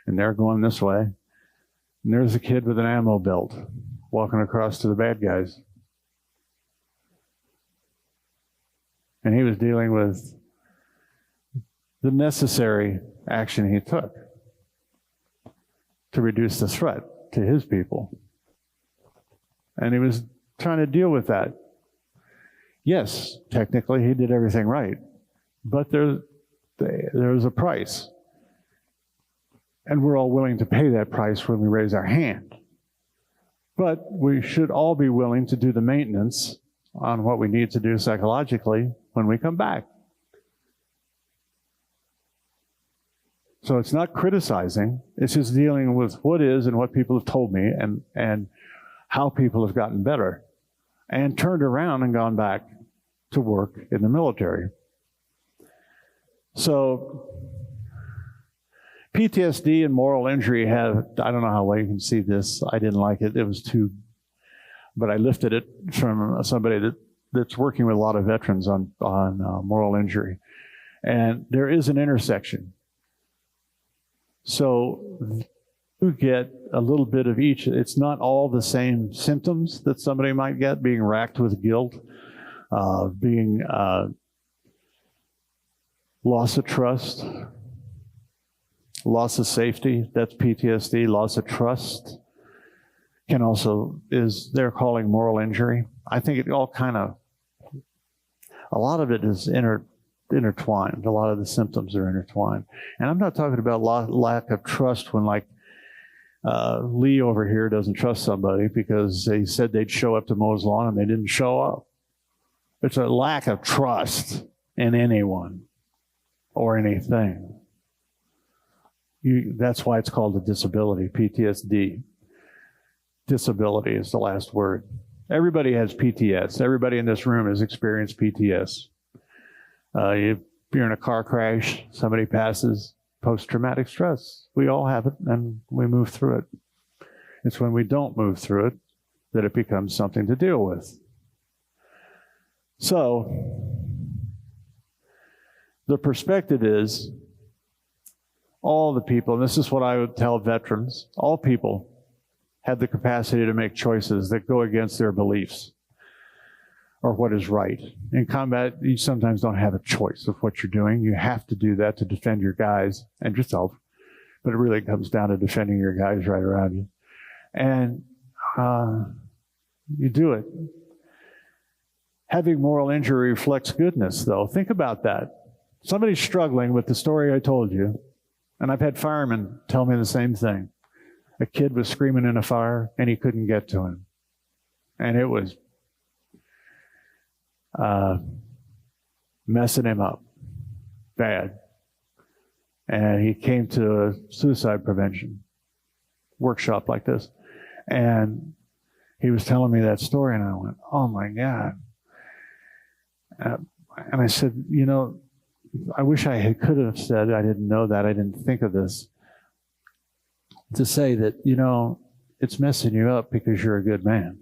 Speaker 6: and they're going this way. And there's a kid with an ammo belt walking across to the bad guys. And he was dealing with the necessary action he took to reduce the threat to his people. And he was trying to deal with that. Yes, technically he did everything right, but there's a price. And we're all willing to pay that price when we raise our hand. But we should all be willing to do the maintenance on what we need to do psychologically when we come back. So it's not criticizing, it's just dealing with what is and what people have told me and how people have gotten better and turned around and gone back to work in the military. So PTSD and moral injury have, I don't know how well you can see this. I didn't like it. It was too, but I lifted it from somebody that's working with a lot of veterans on moral injury. And there is an intersection. So you get a little bit of each. It's not all the same symptoms that somebody might get, being racked with guilt, being loss of trust, loss of safety, that's PTSD. Loss of trust can also, they're calling moral injury. I think it all kind of, a lot of it is intertwined. A lot of the symptoms are intertwined. And I'm not talking about lack of trust when, like, Lee over here doesn't trust somebody because they said they'd show up to mow his lawn and they didn't show up. It's a lack of trust in anyone or anything. That's why it's called a disability, PTSD. Disability is the last word. Everybody has PTS. Everybody in this room has experienced PTS. You're in a car crash, somebody passes, post-traumatic stress. We all have it, and we move through it. It's when we don't move through it that it becomes something to deal with. So, the perspective is, all the people, and this is what I would tell veterans, all people have the capacity to make choices that go against their beliefs or what is right. In combat, you sometimes don't have a choice of what you're doing. You have to do that to defend your guys and yourself, but it really comes down to defending your guys right around you. And you do it. Having moral injury reflects goodness, though. Think about that. Somebody's struggling with the story I told you, and I've had firemen tell me the same thing. A kid was screaming in a fire, and he couldn't get to him. And it was messing him up bad. And he came to a suicide prevention workshop like this. And he was telling me that story, and I went, oh my God. And I said, you know, I wish I could have said, I didn't know that, I didn't think of this. To say that, you know, it's messing you up because you're a good man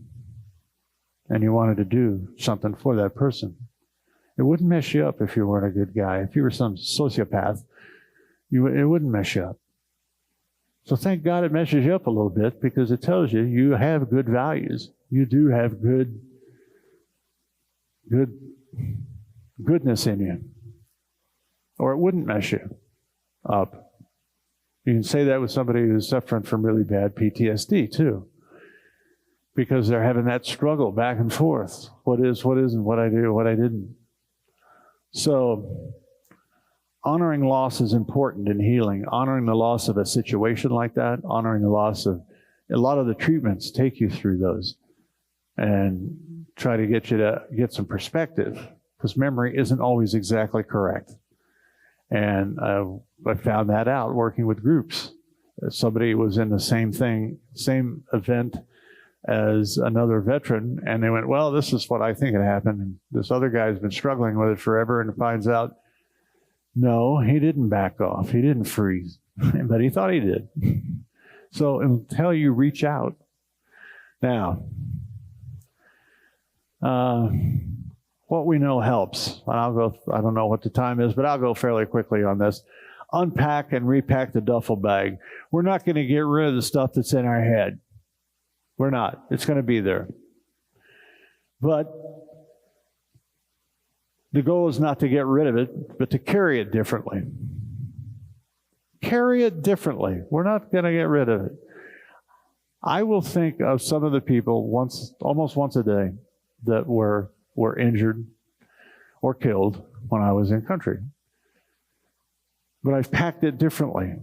Speaker 6: and you wanted to do something for that person. It wouldn't mess you up if you weren't a good guy. If you were some sociopath, it wouldn't mess you up. So thank God it messes you up a little bit, because it tells you you have good values. You do have goodness in you. Or it wouldn't mess you up. You can say that with somebody who's suffering from really bad PTSD too, because they're having that struggle back and forth. What isn't, what I do, what I didn't. So honoring loss is important in healing. Honoring the loss of a situation like that, honoring the loss of, a lot of the treatments take you through those and try to get you to get some perspective, because memory isn't always exactly correct. And I found that out working with groups. Somebody was in the same thing, same event as another veteran, and they went, well, this is what I think had happened. And this other guy's been struggling with it forever, and finds out, no, he didn't back off. He didn't freeze, but he thought he did. So until you reach out. Now, what we know helps. And I'll go, I don't know what the time is, but I'll go fairly quickly on this. unpack and repack the duffel bag. We're not going to get rid of the stuff that's in our head. We're not. It's going to be there. But the goal is not to get rid of it, but to carry it differently. Carry it differently. We're not going to get rid of it. I will think of some of the people almost once a day that were injured or killed when I was in country. But I've packed it differently.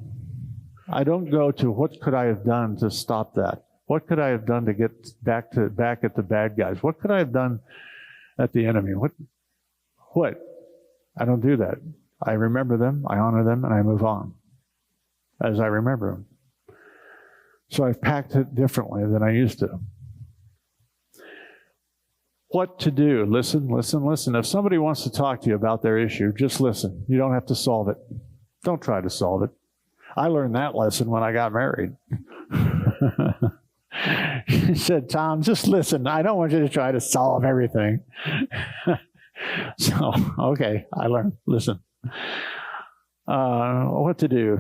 Speaker 6: I don't go to what could I have done to stop that? What could I have done to get back at the bad guys? What could I have done at the enemy? What? I don't do that. I remember them, I honor them, and I move on as I remember them. So I've packed it differently than I used to. What to do? Listen, listen, listen. If somebody wants to talk to you about their issue, just listen. You don't have to solve it. Don't try to solve it. I learned that lesson when I got married. He said, Tom, just listen. I don't want you to try to solve everything. So, okay, I learned. Listen. What to do?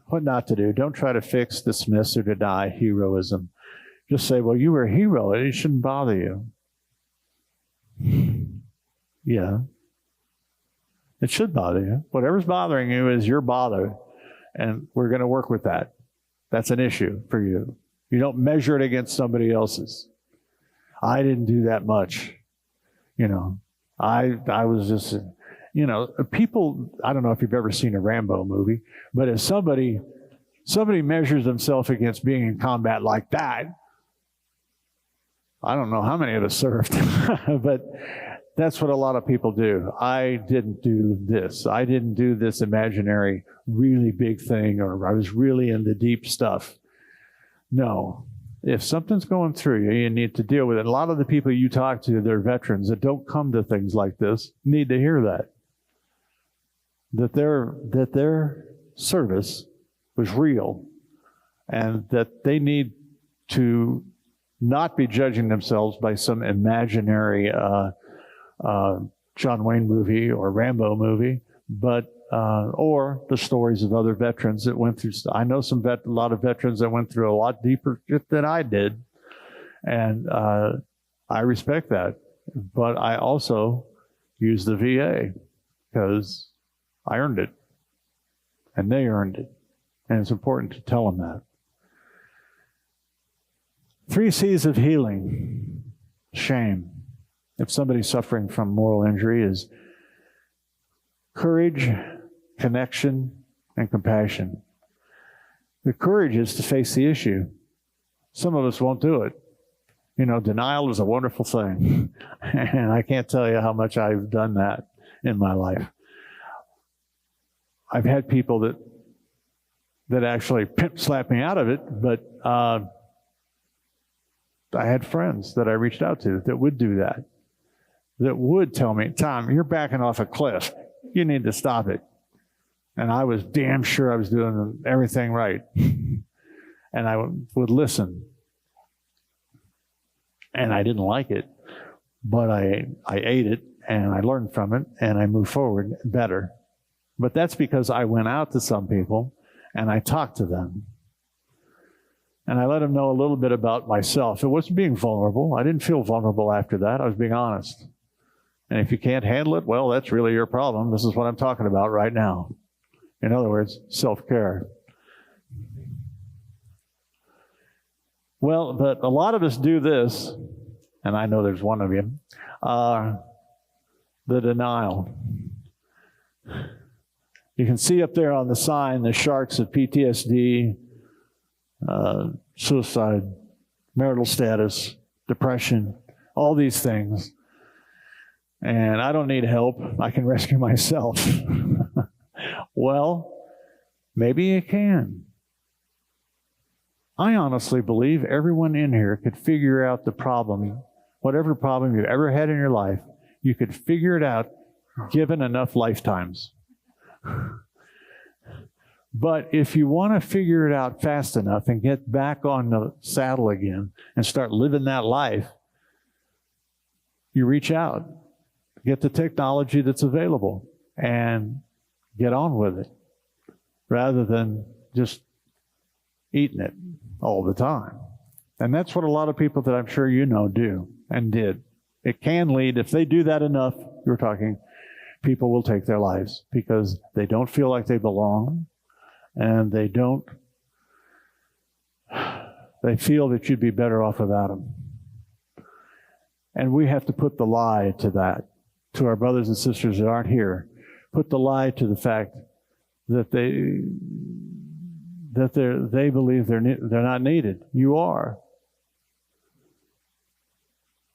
Speaker 6: What not to do? Don't try to fix, dismiss, or deny heroism. Just say, well, you were a hero. It shouldn't bother you. Yeah. It should bother you. Whatever's bothering you is your bother, and we're going to work with that. That's an issue for you. You don't measure it against somebody else's. I didn't do that much. I was just, people, I don't know if you've ever seen a Rambo movie, but if somebody measures themselves against being in combat like that, I don't know how many of us served, but that's what a lot of people do. I didn't do this. I didn't do this imaginary, really big thing, or I was really in the deep stuff. No. If something's going through you, you need to deal with it. A lot of the people you talk to, they're veterans that don't come to things like this, need to hear that. That their service was real, and that they need to not be judging themselves by some imaginary John Wayne movie or Rambo movie, but or the stories of other veterans that went through. I know a lot of veterans that went through a lot deeper shit than I did, and I respect that. But I also use the VA because I earned it, and they earned it, and it's important to tell them that. 3 C's of healing. Shame. If somebody's suffering from moral injury, is courage, connection, and compassion. The courage is to face the issue. Some of us won't do it. Denial is a wonderful thing. And I can't tell you how much I've done that in my life. I've had people that actually slap me out of it, but I had friends that I reached out to that would do that would tell me, Tom, you're backing off a cliff. You need to stop it. And I was damn sure I was doing everything right. And I would listen. And I didn't like it, but I ate it, and I learned from it, and I moved forward better. But that's because I went out to some people, and I talked to them. And I let them know a little bit about myself. It wasn't being vulnerable. I didn't feel vulnerable after that. I was being honest. And if you can't handle it, well, that's really your problem. This is what I'm talking about right now. In other words, self-care. Well, but a lot of us do this, and I know there's one of you, the denial. You can see up there on the sign the sharks of PTSD, suicide, marital status, depression, all these things. And I don't need help. I can rescue myself. Well, maybe you can. I honestly believe everyone in here could figure out the problem, whatever problem you've ever had in your life, you could figure it out given enough lifetimes. But if you want to figure it out fast enough and get back on the saddle again and start living that life, you reach out, get the technology that's available, and get on with it. rather than just eating it all the time. And that's what a lot of people that I'm sure you know do and did. It can lead, if they do that enough, you're talking, people will take their lives because they don't feel like they belong, and they feel that you'd be better off without them. And we have to put the lie to that, to our brothers and sisters that aren't here. Put the lie to the fact that they believe they're not needed. You are.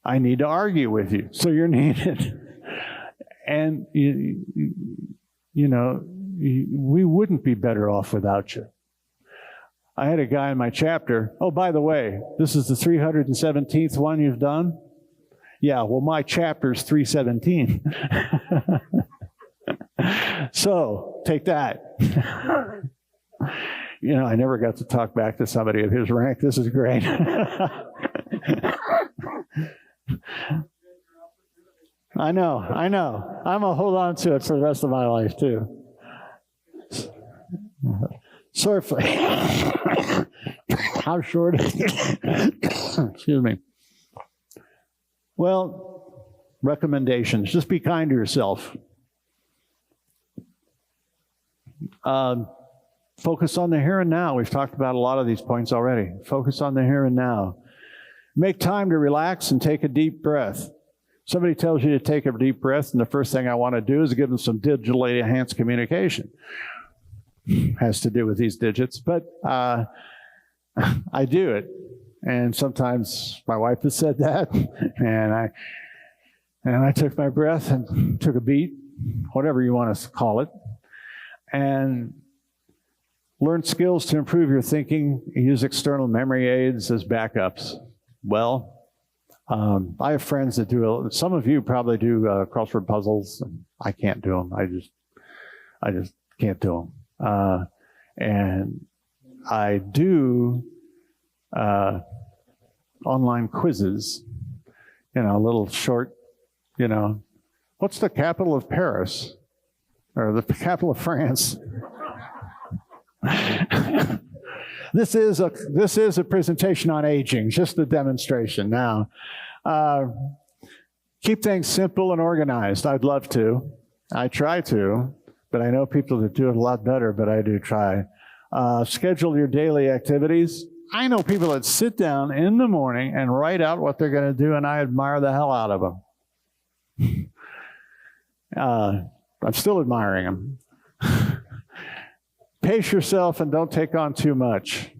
Speaker 6: I need to argue with you, so you're needed. And we wouldn't be better off without you. I had a guy in my chapter. Oh, by the way, this is the 317th one you've done? Yeah, well, my chapter's 317. So, take that. I never got to talk back to somebody of his rank. This is great. I know. I'm going to hold on to it for the rest of my life, too. Sorry. How short? Excuse me. Well, recommendations. Just be kind to yourself. Focus on the here and now. We've talked about a lot of these points already. Focus on the here and now. Make time to relax and take a deep breath. Somebody tells you to take a deep breath, and the first thing I want to do is give them some digitally enhanced communication. Has to do with these digits, but I do it. And sometimes my wife has said that, and I took my breath and took a beat, whatever you want to call it, and learn skills to improve your thinking. Use external memory aids as backups. Well, I have friends that do. Some of you probably do crossword puzzles. I can't do them. I just can't do them. And I do online quizzes. Little short. What's the capital of Paris, or the capital of France? This is a presentation on aging, just a demonstration. Now, keep things simple and organized. I'd love to. I try to, but I know people that do it a lot better, but I do try. Schedule your daily activities. I know people that sit down in the morning and write out what they're going to do, and I admire the hell out of them. I'm still admiring them. Pace yourself and don't take on too much.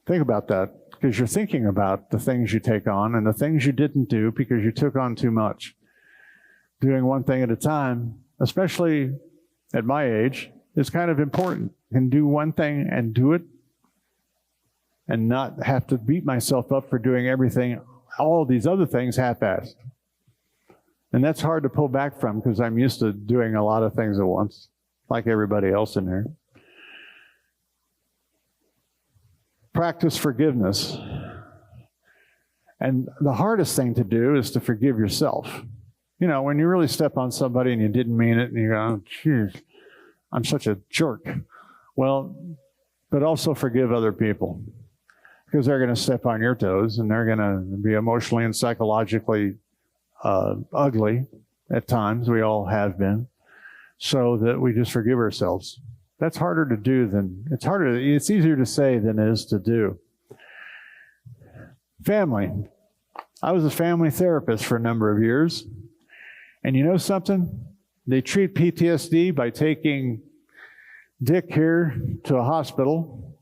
Speaker 6: Think about that, because you're thinking about the things you take on and the things you didn't do because you took on too much. Doing one thing at a time, especially at my age, is kind of important. I can do one thing and do it and not have to beat myself up for doing everything, all these other things half-assed. And that's hard to pull back from because I'm used to doing a lot of things at once, like everybody else in here. Practice forgiveness. And the hardest thing to do is to forgive yourself. When you really step on somebody and you didn't mean it and you go, oh, geez, I'm such a jerk. Well, but also forgive other people because they're going to step on your toes and they're going to be emotionally and psychologically ugly at times. We all have been. So that we just forgive ourselves. That's harder to do it's easier to say than it is to do. Family. I was a family therapist for a number of years. And you know something? They treat PTSD by taking Dick here to a hospital.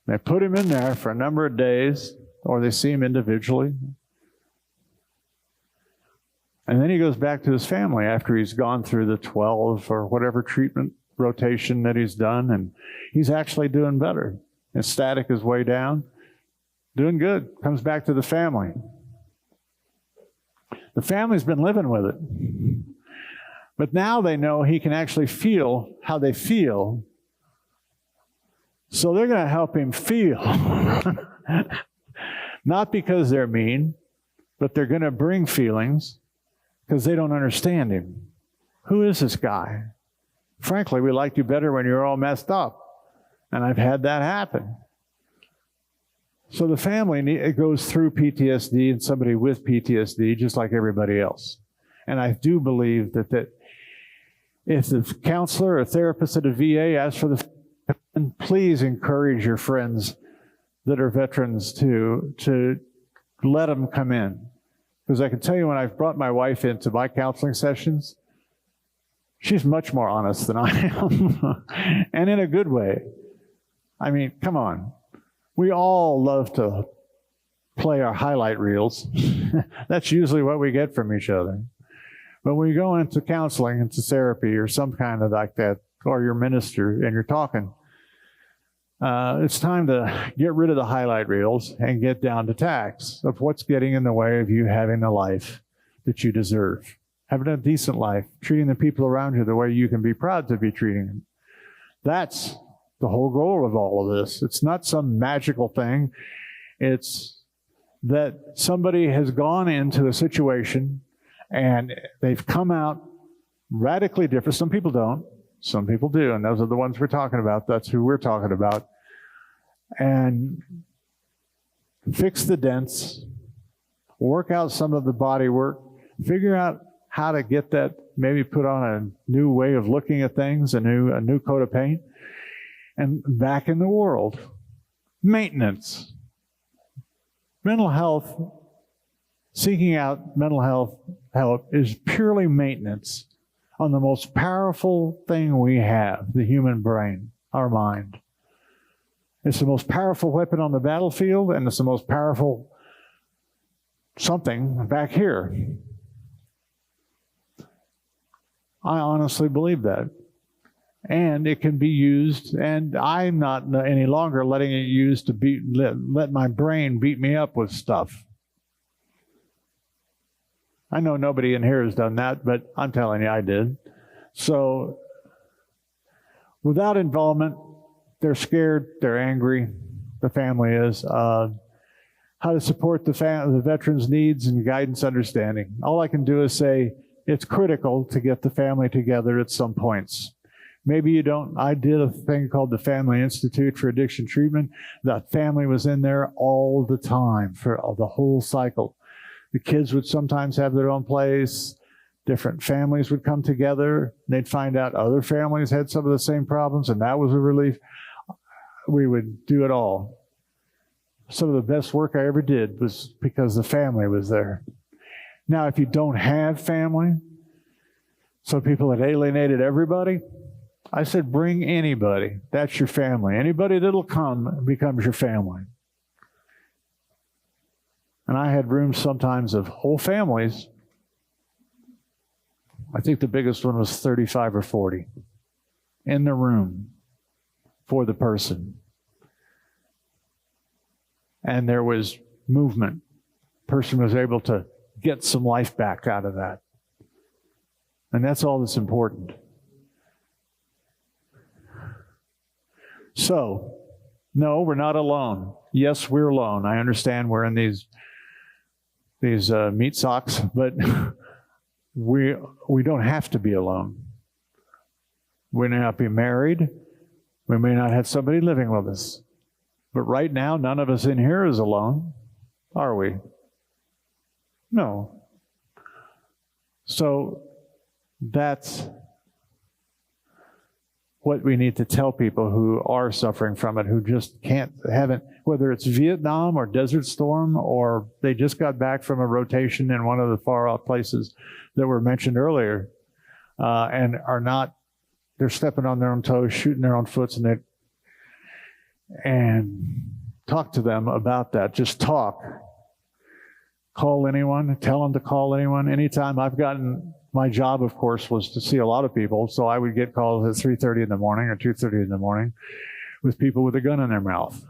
Speaker 6: They put him in there for a number of days, or they see him individually. And then he goes back to his family after he's gone through the 12 or whatever treatment rotation that he's done, and he's actually doing better. His static is way down. Doing good. Comes back to the family. The family's been living with it. But now they know he can actually feel how they feel. So they're going to help him feel. Not because they're mean, but they're going to bring feelings because they don't understand him. Who is this guy? frankly, we liked you better when you were all messed up. And I've had that happen. So the family, it goes through PTSD, and somebody with PTSD, just like everybody else. And I do believe that if the counselor or therapist at a VA asks for the, please encourage your friends that are veterans to let them come in. Because I can tell you, when I've brought my wife into my counseling sessions, she's much more honest than I am, and in a good way. I mean, come on. We all love to play our highlight reels. That's usually what we get from each other. But when you go into counseling, into therapy, or some kind of like that, or your minister, and you're talking, it's time to get rid of the highlight reels and get down to tacks of what's getting in the way of you having the life that you deserve. Having a decent life, treating the people around you the way you can be proud to be treating them. That's the whole goal of all of this. It's not some magical thing. It's that somebody has gone into a situation and they've come out radically different. Some people don't. Some people do, and those are the ones we're talking about. That's who we're talking about. And fix the dents, work out some of the body work, figure out how to get that, maybe put on a new way of looking at things, a new coat of paint, and back in the world. Maintenance. Mental health, seeking out mental health help is purely maintenance on the most powerful thing we have, the human brain, our mind. It's the most powerful weapon on the battlefield, and it's the most powerful something back here. I honestly believe that. And it can be used, and I'm not any longer letting it used to let my brain beat me up with stuff. I know nobody in here has done that, but I'm telling you, I did. So, without involvement, they're scared, they're angry, the family is. How to support the veterans' needs and guidance understanding. All I can do is say it's critical to get the family together at some points. Maybe you don't. I did a thing called the Family Institute for Addiction Treatment. That family was in there all the time for the whole cycle. The kids would sometimes have their own place. Different families would come together. They'd find out other families had some of the same problems, and that was a relief. We would do it all. Some of the best work I ever did was because the family was there. Now, if you don't have family, so people had alienated everybody, I said, bring anybody. That's your family. Anybody that'll come becomes your family. And I had rooms sometimes of whole families. I think the biggest one was 35 or 40 in the room for the person. And there was movement. Person was able to get some life back out of that. And that's all that's important. So, no, we're not alone. Yes, we're alone. I understand we're in these meat socks, but we don't have to be alone. We may not be married. We may not have somebody living with us. But right now, none of us in here is alone, are we? No. So that's what we need to tell people who are suffering from it, who just haven't, whether it's Vietnam or Desert Storm, or they just got back from a rotation in one of the far out places that were mentioned earlier, and are not, they're stepping on their own toes, shooting their own foots, and talk to them about that. Just talk. Call anyone, tell them to call anyone. Anytime I've gotten, my job, of course, was to see a lot of people, so I would get calls at 3:30 in the morning or 2:30 in the morning with people with a gun in their mouth.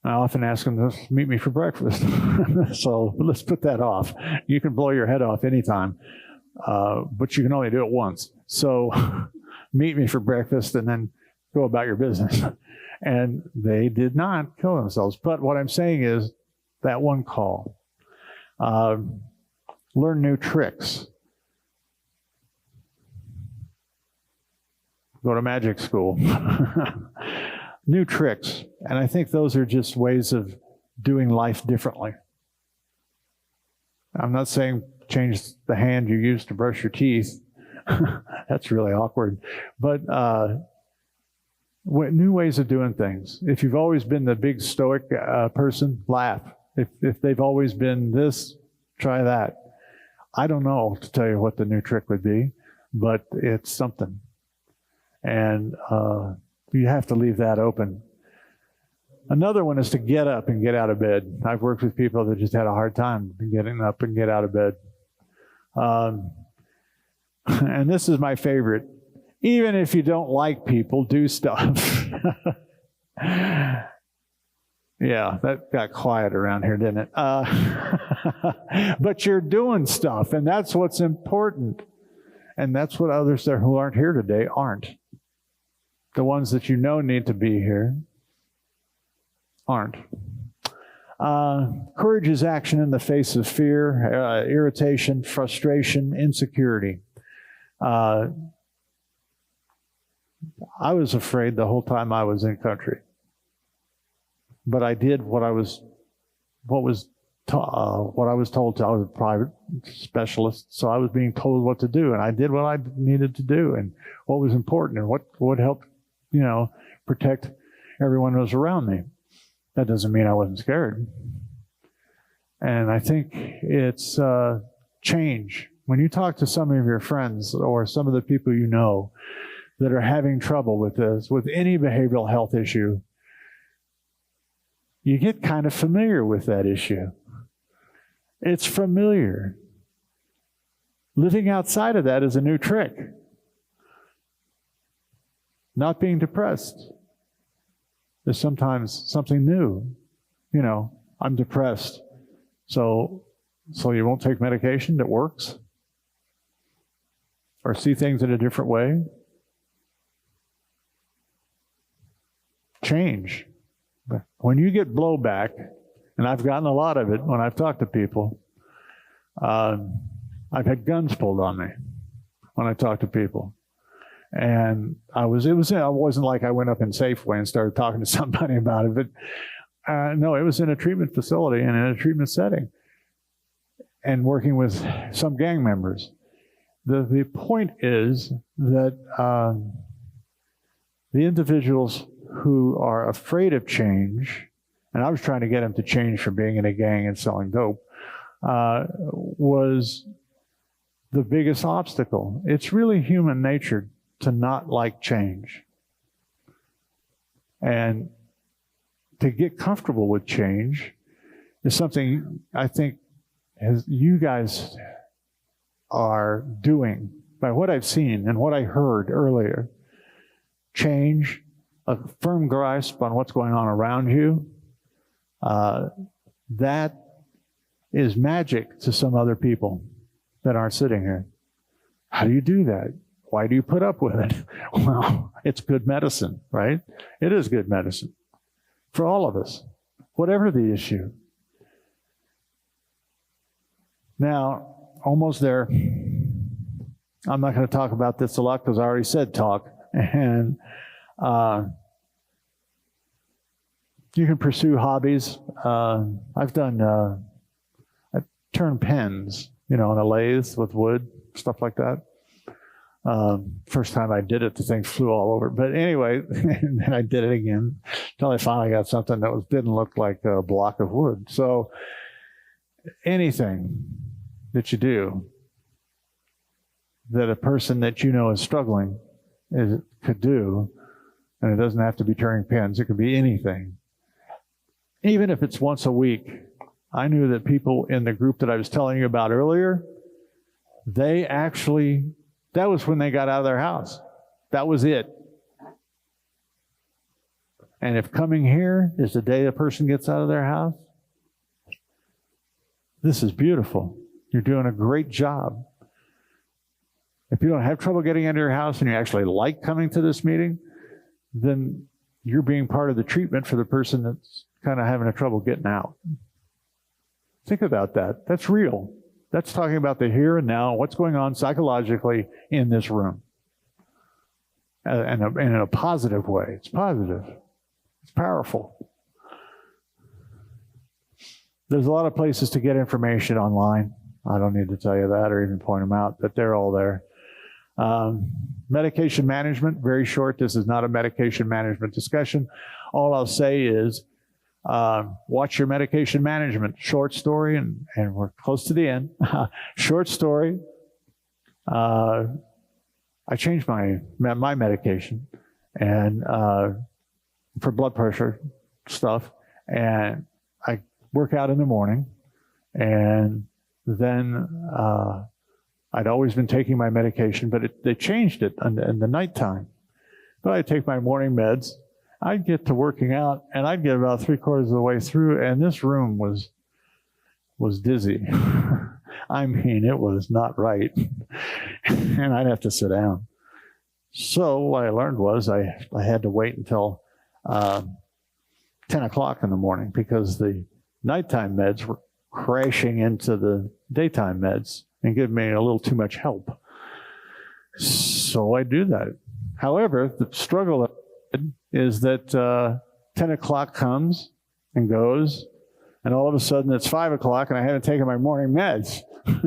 Speaker 6: I often ask them to meet me for breakfast. So let's put that off. You can blow your head off anytime, but you can only do it once. So meet me for breakfast and then go about your business. And they did not kill themselves. But what I'm saying is that one call. Learn new tricks. go to magic school, new tricks. And I think those are just ways of doing life differently. I'm not saying change the hand you use to brush your teeth. That's really awkward. But new ways of doing things. If you've always been the big stoic person, laugh. If they've always been this, try that. I don't know to tell you what the new trick would be, but it's something. And you have to leave that open. Another one is to get up and get out of bed. I've worked with people that just had a hard time getting up and get out of bed. And this is my favorite. Even if you don't like people, do stuff. Yeah, that got quiet around here, didn't it? But you're doing stuff, and that's what's important. And that's what others there who aren't here today aren't. The ones that you know need to be here aren't. Courage is action in the face of fear, irritation, frustration, insecurity. I was afraid the whole time I was in country. But I did what I was told to. I was a private specialist, so I was being told what to do, and I did what I needed to do, and what was important, and what would help, protect everyone who was around me. That doesn't mean I wasn't scared. And I think it's change. When you talk to some of your friends or some of the people you know that are having trouble with this, with any behavioral health issue, you get kind of familiar with that issue. It's familiar. Living outside of that is a new trick. Not being depressed is sometimes something new. I'm depressed. So you won't take medication that works? Or see things in a different way? Change. When you get blowback, and I've gotten a lot of it when I've talked to people, I've had guns pulled on me when I talk to people. And it wasn't like I went up in Safeway and started talking to somebody about it, but no, it was in a treatment facility and in a treatment setting and working with some gang members. The point is that the individuals who are afraid of change, and I was trying to get them to change from being in a gang and selling dope, was the biggest obstacle. It's really human nature to not like change. And to get comfortable with change is something I think you guys are doing by what I've seen and what I heard earlier. Change, a firm grasp on what's going on around you, that is magic to some other people that aren't sitting here. How do you do that? Why do you put up with it? Well, it's good medicine, right? It is good medicine for all of us, whatever the issue. Now, almost there. I'm not going to talk about this a lot because I already said talk. And you can pursue hobbies. I've turned pens, on a lathe with wood, stuff like that. First time I did it, the thing flew all over. But anyway, and then I did it again until I finally got something that didn't look like a block of wood. So anything that you do that a person that is struggling could do, and it doesn't have to be turning pens, it could be anything. Even if it's once a week. I knew that people in the group that I was telling you about earlier, that was when they got out of their house. That was it. And if coming here is the day a person gets out of their house, this is beautiful. You're doing a great job. If you don't have trouble getting into your house and you actually like coming to this meeting, then you're being part of the treatment for the person that's kind of having a trouble getting out. Think about that. That's real. That's talking about the here and now, what's going on psychologically in this room. in a positive way. It's positive. It's powerful. There's a lot of places to get information online. I don't need to tell you that or even point them out, but they're all there. Medication management, very short. This is not a medication management discussion. All I'll say is watch your medication management. Short story, and we're close to the end. Short story. I changed my medication and for blood pressure stuff, and I work out in the morning, and then I'd always been taking my medication, but they changed it in the nighttime. But I'd take my morning meds, I'd get to working out, and I'd get about 3/4 of the way through, and this room was dizzy. I mean, it was not right. And I'd have to sit down. So what I learned was I had to wait until 10 o'clock in the morning because the nighttime meds were crashing into the daytime meds and giving me a little too much help. So I do that. However, the struggle is that 10 o'clock comes and goes, and all of a sudden it's 5 o'clock and I haven't taken my morning meds.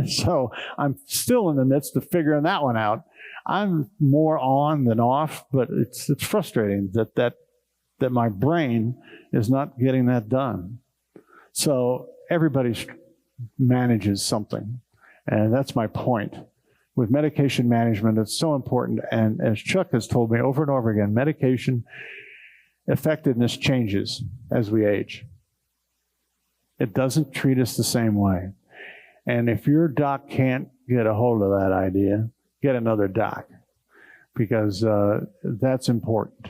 Speaker 6: So I'm still in the midst of figuring that one out. I'm more on than off, but it's frustrating that my brain is not getting that done. So everybody manages something, and that's my point. With medication management, it's so important, and as Chuck has told me over and over again, medication effectiveness changes as we age. It doesn't treat us the same way. And if your doc can't get a hold of that idea, get another doc, because that's important.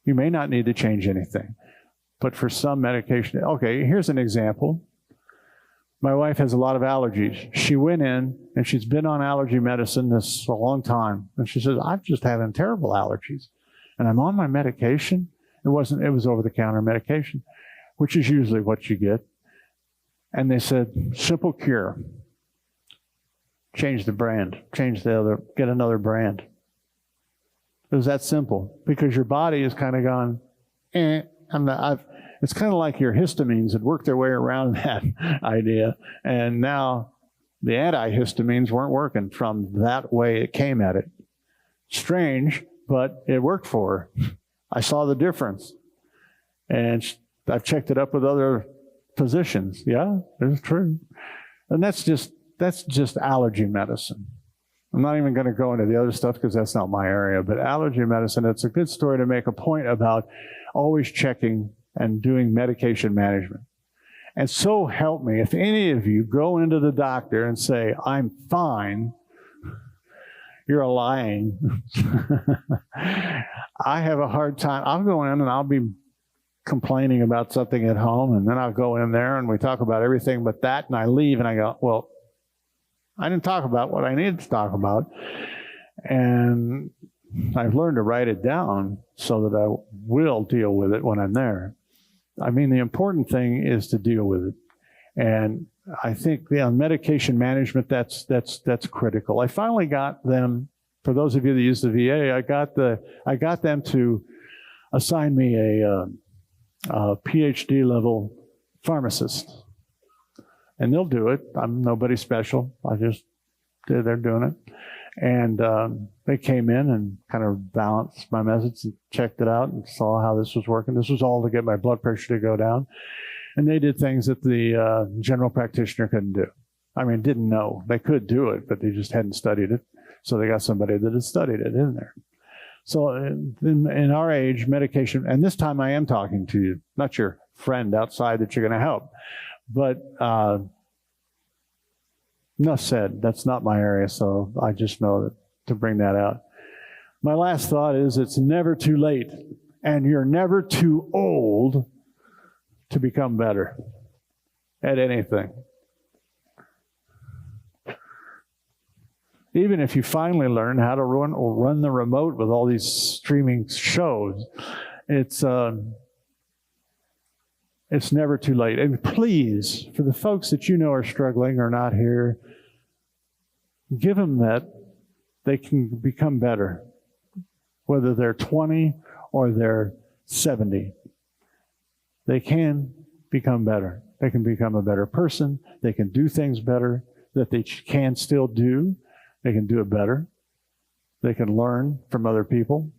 Speaker 6: You may not need to change anything, but for some medication, okay, here's an example. My wife has a lot of allergies. She went in, and she's been on allergy medicine this a long time, and she says, I'm just having terrible allergies, and I'm on my medication. It was over-the-counter medication, which is usually what you get. And they said, simple cure. Change the brand. Get another brand. It was that simple because your body is kind of gone, it's kind of like your histamines had worked their way around that idea. And now the antihistamines weren't working from that way it came at it. Strange, but it worked for her. I saw the difference. And I've checked it up with other physicians. Yeah, it's true. And that's just allergy medicine. I'm not even going to go into the other stuff because that's not my area, but allergy medicine, it's a good story to make a point about always checking and doing medication management. And so help me, if any of you go into the doctor and say, I'm fine, you're lying. I have a hard time. I'll go in and I'll be complaining about something at home, and then I'll go in there and we talk about everything but that, and I leave and I go, well, I didn't talk about what I needed to talk about. And I've learned to write it down so that I will deal with it when I'm there. I mean, the important thing is to deal with it. And I think medication management, that's critical. I finally got them, for those of you that use the VA, I got them to assign me a PhD level pharmacist. And they'll do it. I'm nobody special. They're doing it. And they came in and kind of balanced my message and checked it out and saw how this was working. This was all to get my blood pressure to go down. And they did things that the general practitioner couldn't do. I mean, didn't know. They could do it, but they just hadn't studied it. So they got somebody that had studied it in there. So in our age, medication, and this time I am talking to you, not your friend outside that you're going to help. But enough said, that's not my area, so I just know that to bring that out. My last thought is it's never too late, and you're never too old to become better at anything. Even if you finally learn how to run the remote with all these streaming shows, it's never too late. And please, for the folks that you know are struggling or not here, give them that they can become better. whether they're 20 or they're 70. They can become better. They can become a better person. They can do things better that they can still do. They can do it better. They can learn from other people.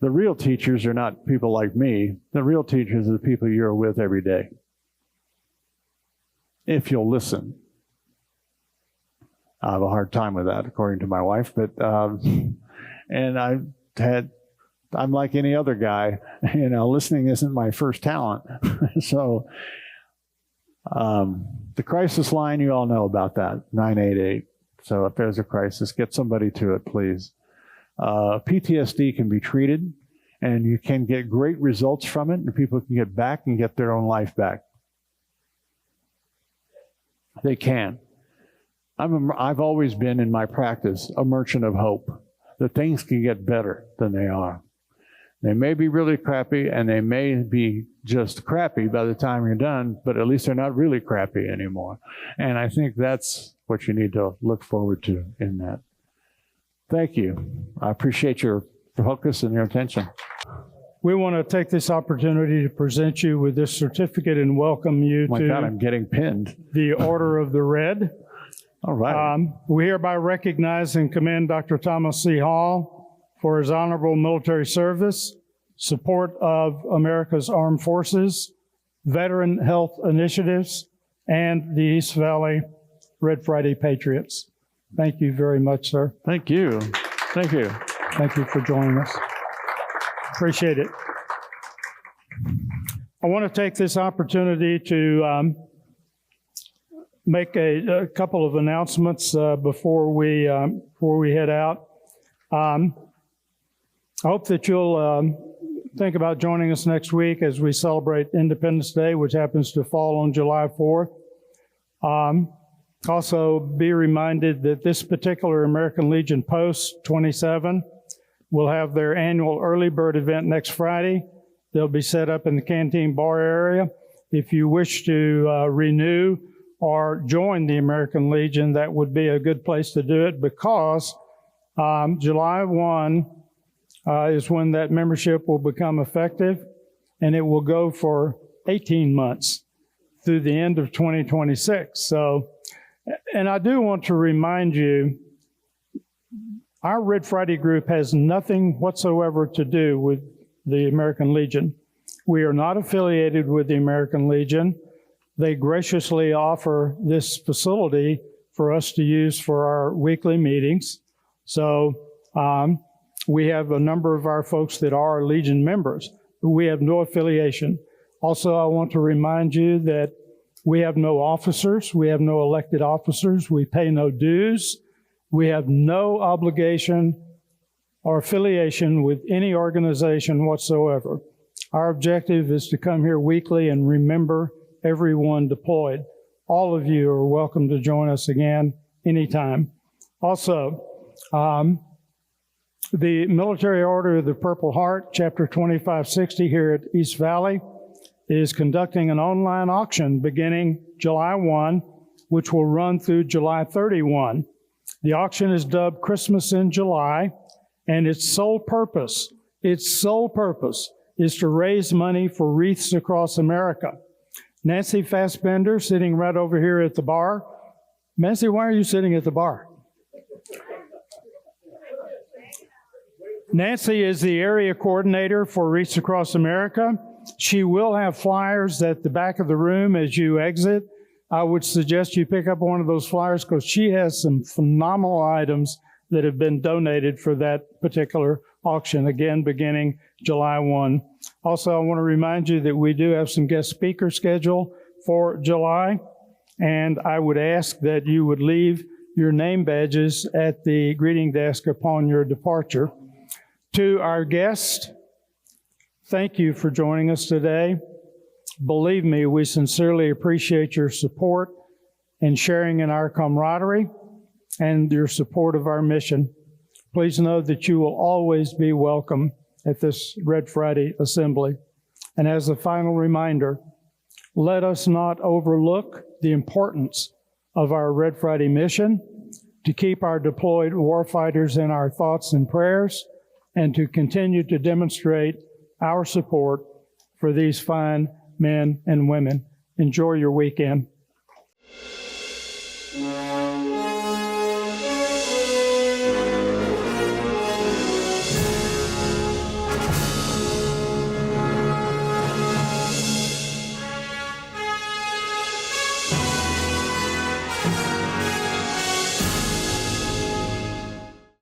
Speaker 6: The real teachers are not people like me. The real teachers are the people you're with every day. If you'll listen. I have a hard time with that, according to my wife, but, and I'm like any other guy, listening isn't my first talent. So, the crisis line, you all know about that, 988. So if there's a crisis, get somebody to it, please. PTSD can be treated, and you can get great results from it, and people can get back and get their own life back. They can. I've always been, in my practice, a merchant of hope, that things can get better than they are. They may be really crappy, and they may be just crappy by the time you're done, but at least they're not really crappy anymore. And I think that's what you need to look forward to in that. Thank you. I appreciate your focus and your attention.
Speaker 1: We want to take this opportunity to present you with this certificate and welcome you
Speaker 6: Oh my God, I'm getting pinned.
Speaker 1: the Order of the Red.
Speaker 6: All right.
Speaker 1: We hereby recognize and commend Dr. Thomas C. Hall for his honorable military service, support of America's armed forces, veteran health initiatives, and the East Valley Red Friday Patriots. Thank you very much, sir.
Speaker 6: Thank you. Thank you.
Speaker 1: Thank you for joining us. Appreciate it. I want to take this opportunity to make a couple of announcements before we head out. I hope that you'll think about joining us next week as we celebrate Independence Day, which happens to fall on July 4th. Also, be reminded that this particular American Legion Post 27 will have their annual early bird event next Friday. They'll be set up in the canteen bar area. If you wish to renew or join the American Legion, that would be a good place to do it, because July 1 is when that membership will become effective, and it will go for 18 months through the end of 2026. So, and I do want to remind you, our Red Friday group has nothing whatsoever to do with the American Legion. We are not affiliated with the American Legion. They graciously offer this facility for us to use for our weekly meetings. So we have a number of our folks that are Legion members, but we have no affiliation. Also, I want to remind you that we have no officers. We have no elected officers. We pay no dues. We have no obligation or affiliation with any organization whatsoever. Our objective is to come here weekly and remember everyone deployed. All of you are welcome to join us again anytime. Also, the Military Order of the Purple Heart, Chapter 2560 here at East Valley, is conducting an online auction beginning July 1, which will run through July 31. The auction is dubbed Christmas in July, and its sole purpose is to raise money for wreaths across America. Nancy Fassbender, sitting right over here at the bar. Nancy, why are you sitting at the bar? Nancy is the area coordinator for Wreaths Across America. She will have flyers at the back of the room as you exit. I would suggest you pick up one of those flyers, because she has some phenomenal items that have been donated for that particular auction, again, beginning July 1. Also, I want to remind you that we do have some guest speakers scheduled for July, and I would ask that you would leave your name badges at the greeting desk upon your departure. To our guests, thank you for joining us today. Believe me, we sincerely appreciate your support and sharing in our camaraderie and your support of our mission. Please know that you will always be welcome at this Red Friday assembly. And as a final reminder, let us not overlook the importance of our Red Friday mission to keep our deployed warfighters in our thoughts and prayers, and to continue to demonstrate our support for these fine men and women. Enjoy your weekend.